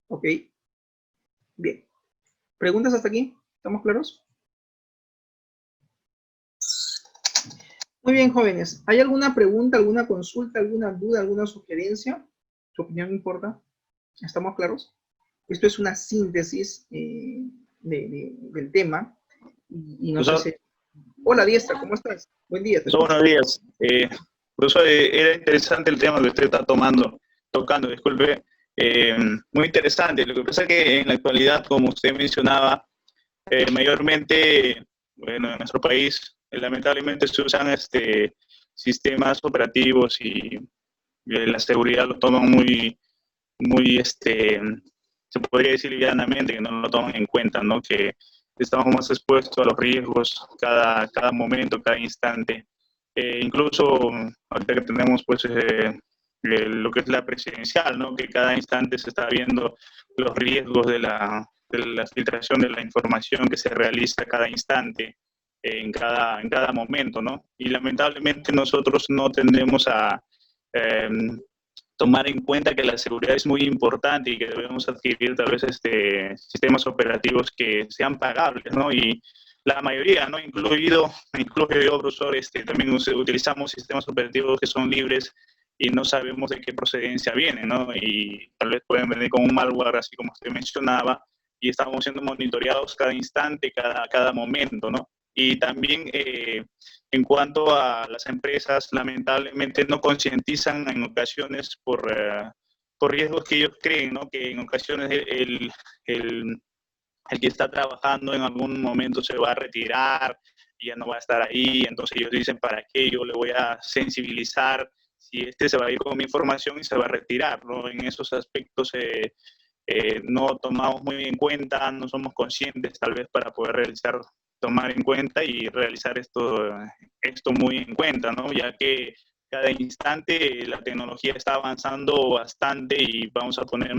[SPEAKER 1] Ok, bien. ¿Preguntas hasta aquí? ¿Estamos claros? Muy bien, jóvenes. ¿Hay alguna pregunta, alguna consulta, alguna duda, alguna sugerencia? ¿Su opinión importa? ¿Estamos claros? Esto es una síntesis del tema. Y no sé
[SPEAKER 3] Profesor,
[SPEAKER 1] si... Hola, Diestra, ¿cómo estás? Buen día, te escucho.
[SPEAKER 3] buenos días. Profesor, era interesante el tema que usted está tocando, disculpe. Muy interesante. Lo que pasa es que en la actualidad, como usted mencionaba, mayormente, bueno, en nuestro país, lamentablemente se usan sistemas operativos y la seguridad lo toman se podría decir livianamente, que no lo toman en cuenta, ¿no? Que estamos más expuestos a los riesgos cada momento, cada instante. Incluso ahorita que tenemos pues lo que es la presidencial, ¿no? Que cada instante se está viendo los riesgos de la filtración de la información que se realiza cada instante, en cada momento, ¿no? Y lamentablemente nosotros no tendemos a eh, tomar en cuenta que la seguridad es muy importante y que debemos adquirir tal vez sistemas operativos que sean pagables, ¿no? Y la mayoría, ¿no? Incluyo yo, profesor, también utilizamos sistemas operativos que son libres y no sabemos de qué procedencia vienen, ¿no? Y tal vez pueden venir con un malware, así como usted mencionaba, y estamos siendo monitoreados cada instante, cada momento, ¿no? Y también en cuanto a las empresas, lamentablemente no concientizan en ocasiones por riesgos que ellos creen, ¿no? Que en ocasiones el que está trabajando en algún momento se va a retirar y ya no va a estar ahí, entonces ellos dicen, ¿para qué yo le voy a sensibilizar si se va a ir con mi información y se va a retirar, ¿no? En esos aspectos no tomamos muy en cuenta, no somos conscientes tal vez para poder tomar en cuenta y realizar esto muy en cuenta, ¿no? Ya que cada instante la tecnología está avanzando bastante y vamos a poner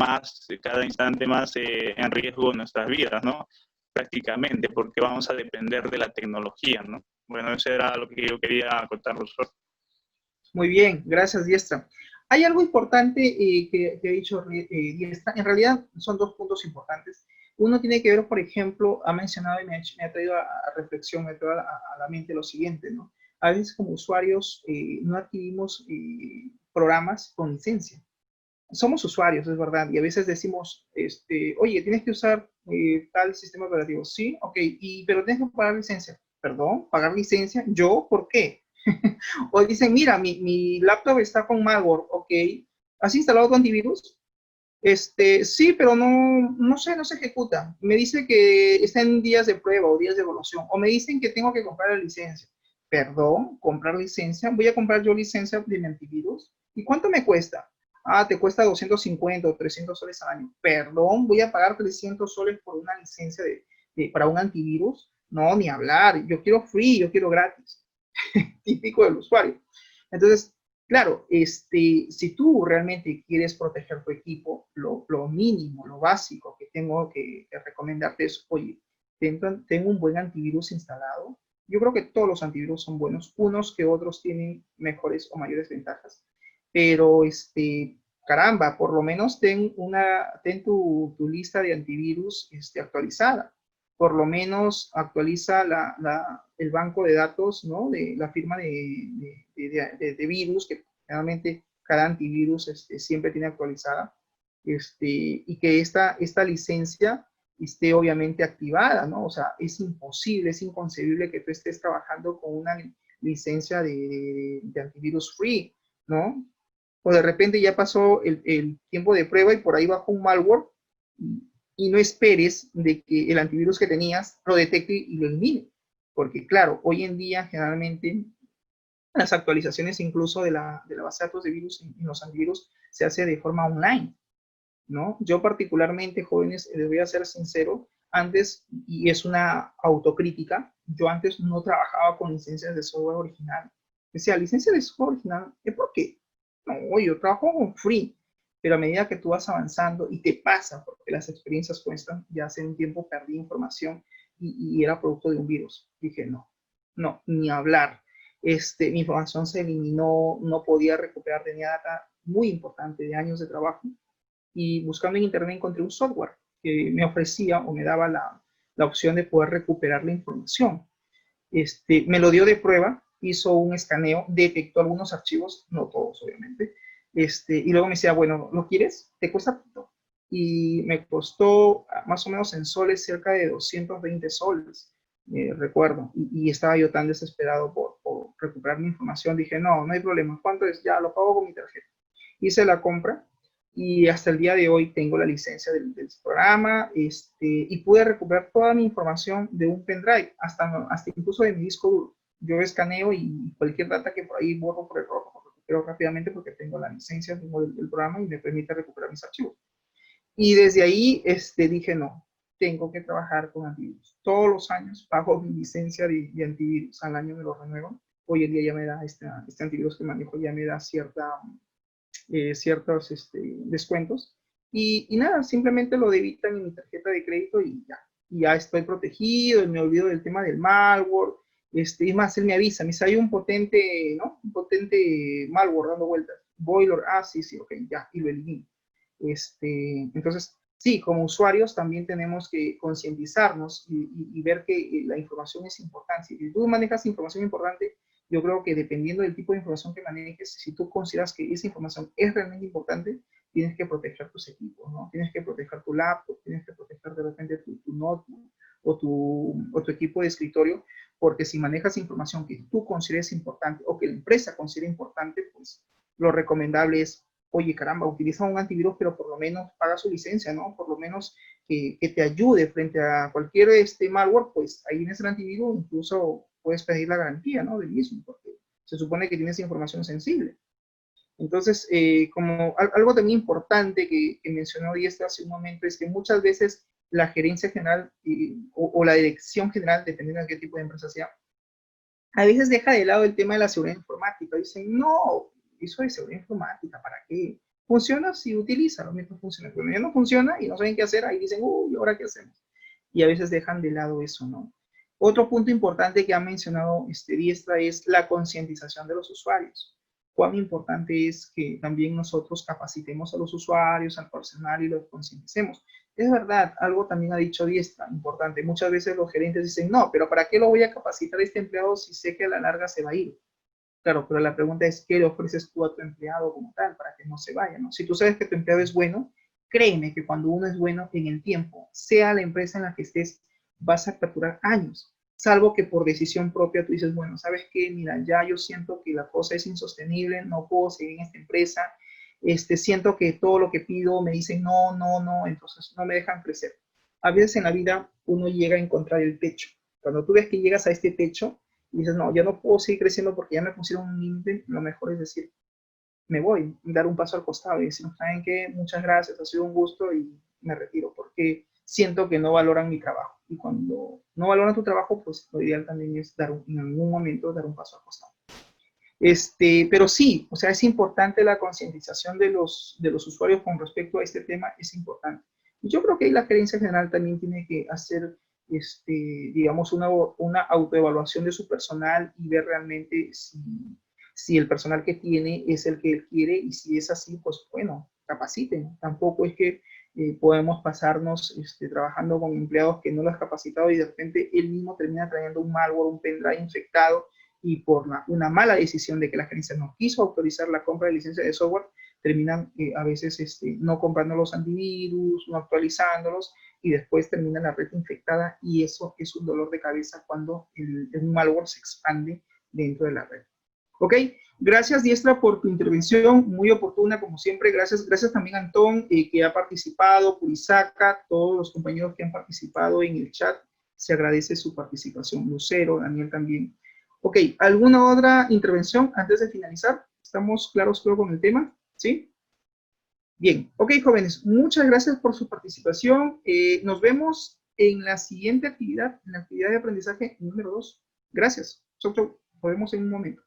[SPEAKER 3] cada instante más en riesgo nuestras vidas, ¿no? Prácticamente, porque vamos a depender de la tecnología, ¿no? Bueno, eso era lo que yo quería contar, profesor.
[SPEAKER 1] Muy bien, gracias, Diestra. Hay algo importante que ha dicho Diestra. En realidad son dos puntos importantes. Uno tiene que ver, por ejemplo, ha mencionado y me ha traído a reflexión, me ha traído a la mente lo siguiente, ¿no? A veces como usuarios no adquirimos programas con licencia. Somos usuarios, es verdad, y a veces decimos, oye, tienes que usar tal sistema operativo. Sí, ok, pero tienes que pagar licencia. Perdón, ¿pagar licencia? ¿Yo? ¿Por qué? O dicen, mira, mi laptop está con malware, ok. ¿Has instalado tu antivirus? Sí, pero no sé, no se ejecuta. Me dice que está en días de prueba o días de evaluación. O me dicen que tengo que comprar la licencia. Perdón, comprar licencia. Voy a comprar yo licencia de mi antivirus. ¿Y cuánto me cuesta? Ah, te cuesta 250 o 300 soles al año. Perdón, voy a pagar 300 soles por una licencia para un antivirus. No, ni hablar. Yo quiero free, yo quiero gratis. Típico del usuario. Entonces, claro, si tú realmente quieres proteger tu equipo, lo mínimo, lo básico que tengo que recomendarte es, oye, tengo un buen antivirus instalado. Yo creo que todos los antivirus son buenos, unos que otros tienen mejores o mayores ventajas, pero caramba, por lo menos ten tu lista de antivirus actualizada. Por lo menos actualiza el banco de datos, ¿no? De la firma de virus, que realmente cada antivirus siempre tiene actualizada, y que esta licencia esté obviamente activada, ¿no? O sea, es imposible, es inconcebible que tú estés trabajando con una licencia de antivirus free, ¿no? O de repente ya pasó el tiempo de prueba y por ahí bajó un malware y no esperes de que el antivirus que tenías lo detecte y lo elimine. Porque claro, hoy en día generalmente las actualizaciones incluso de la base de datos de virus en los antivirus se hace de forma online, ¿no? Yo particularmente, jóvenes, les voy a ser sincero, antes, y es una autocrítica, yo antes no trabajaba con licencias de software original. Decía, licencia de software original, ¿por qué? No, yo trabajo con free, pero a medida que tú vas avanzando y te pasa, porque las experiencias cuestan, ya hace un tiempo perdí información y era producto de un virus. Dije, no, ni hablar. Mi información se eliminó, no podía recuperar, tenía data muy importante de años de trabajo y buscando en internet encontré un software que me ofrecía o me daba la opción de poder recuperar la información. Me lo dio de prueba hizo un escaneo, detectó algunos archivos, no todos obviamente, y luego me decía, bueno, ¿lo quieres? ¿Te cuesta tanto? Y me costó más o menos en soles cerca de 220 soles, recuerdo, y estaba yo tan desesperado por recuperar mi información, dije, no, no hay problema, ¿cuánto es? Ya, lo pago con mi tarjeta. Hice la compra y hasta el día de hoy tengo la licencia del programa, y pude recuperar toda mi información de un pendrive, hasta incluso de mi disco duro. Yo escaneo y cualquier data que por ahí borro por error, lo recupero rápidamente porque tengo la licencia, tengo el programa y me permite recuperar mis archivos. Y desde ahí dije, no, tengo que trabajar con antivirus. Todos los años pago mi licencia de antivirus, al año me lo renuevo. Hoy en día ya me da este antivirus que manejo, ya me da ciertos descuentos. Y nada, simplemente lo debitan en mi tarjeta de crédito y ya estoy protegido, y me olvido del tema del malware. Y más, él me avisa, me dice, hay un potente, ¿no? Un potente malware dando vueltas. Boiler, sí, ok, ya, y lo elimino. Entonces, sí, como usuarios también tenemos que concientizarnos y ver que la información es importante. Si tú manejas información importante, yo creo que dependiendo del tipo de información que manejes, si tú consideras que esa información es realmente importante, tienes que proteger tus equipos, ¿no? Tienes que proteger tu laptop, tienes que proteger de repente tu notebook o tu equipo de escritorio, porque si manejas información que tú consideres importante o que la empresa considera importante, pues lo recomendable es, oye, caramba, utiliza un antivirus, pero por lo menos paga su licencia, ¿no? Por lo menos que te ayude frente a cualquier malware, pues ahí en ese antivirus incluso puedes pedir la garantía, ¿no? Del mismo, porque se supone que tienes información sensible. Entonces, como algo también importante que mencionó Diestra hace un momento, es que muchas veces la gerencia general o la dirección general, dependiendo de qué tipo de empresa sea, a veces deja de lado el tema de la seguridad informática. Dicen, no, eso de seguridad informática, ¿para qué? Funciona si utilízalo mientras funciona. Cuando ya no funciona y no saben qué hacer, ahí dicen, uy, ¿ahora qué hacemos? Y a veces dejan de lado eso, ¿no? Otro punto importante que ha mencionado Diestra es la concientización de los usuarios. Cuán importante es que también nosotros capacitemos a los usuarios, al personal y los concienticemos. Es verdad, algo también ha dicho Diestra, importante. Muchas veces los gerentes dicen, no, pero ¿para qué lo voy a capacitar a este empleado si sé que a la larga se va a ir? Claro, pero la pregunta es, ¿qué le ofreces tú a tu empleado como tal para que no se vaya, ¿no? Si tú sabes que tu empleado es bueno, créeme que cuando uno es bueno en el tiempo, sea la empresa en la que estés, vas a capturar años, salvo que por decisión propia tú dices, bueno, ¿sabes qué? Mira, ya yo siento que la cosa es insostenible, no puedo seguir en esta empresa, siento que todo lo que pido me dicen no, no, no, entonces no me dejan crecer. A veces en la vida uno llega a encontrar el techo. Cuando tú ves que llegas a este techo y dices, no, ya no puedo seguir creciendo porque ya me pusieron un límite, lo mejor es decir, me voy, dar un paso al costado y decir, ¿saben qué? Muchas gracias, ha sido un gusto y me retiro porque siento que no valoran mi trabajo. Y cuando no valoran tu trabajo, pues lo ideal también es en algún momento dar un paso al costado. Pero sí, o sea, es importante la concientización de los usuarios con respecto a este tema, es importante. Y yo creo que ahí la gerencia general también tiene que hacer, digamos, una autoevaluación de su personal y ver realmente si el personal que tiene es el que él quiere, y si es así, pues bueno, capaciten. Tampoco es que podemos pasarnos trabajando con empleados que no lo has capacitado y de repente él mismo termina trayendo un malware, un pendrive infectado, y por una mala decisión de que la gerencia no quiso autorizar la compra de licencia de software, terminan a veces no comprando los antivirus, no actualizándolos, y después termina la red infectada, y eso es un dolor de cabeza cuando un malware se expande dentro de la red. Ok, gracias Diestra por tu intervención, muy oportuna como siempre. Gracias también a Antón, que ha participado, Purisaca, todos los compañeros que han participado en el chat, se agradece su participación. Lucero, Daniel también. Ok, ¿alguna otra intervención antes de finalizar? ¿Estamos claros creo con el tema? ¿Sí? Bien, ok jóvenes, muchas gracias por su participación. Nos vemos en la siguiente actividad, en la actividad de aprendizaje número 2. Gracias. Chau, chau. Nos vemos en un momento.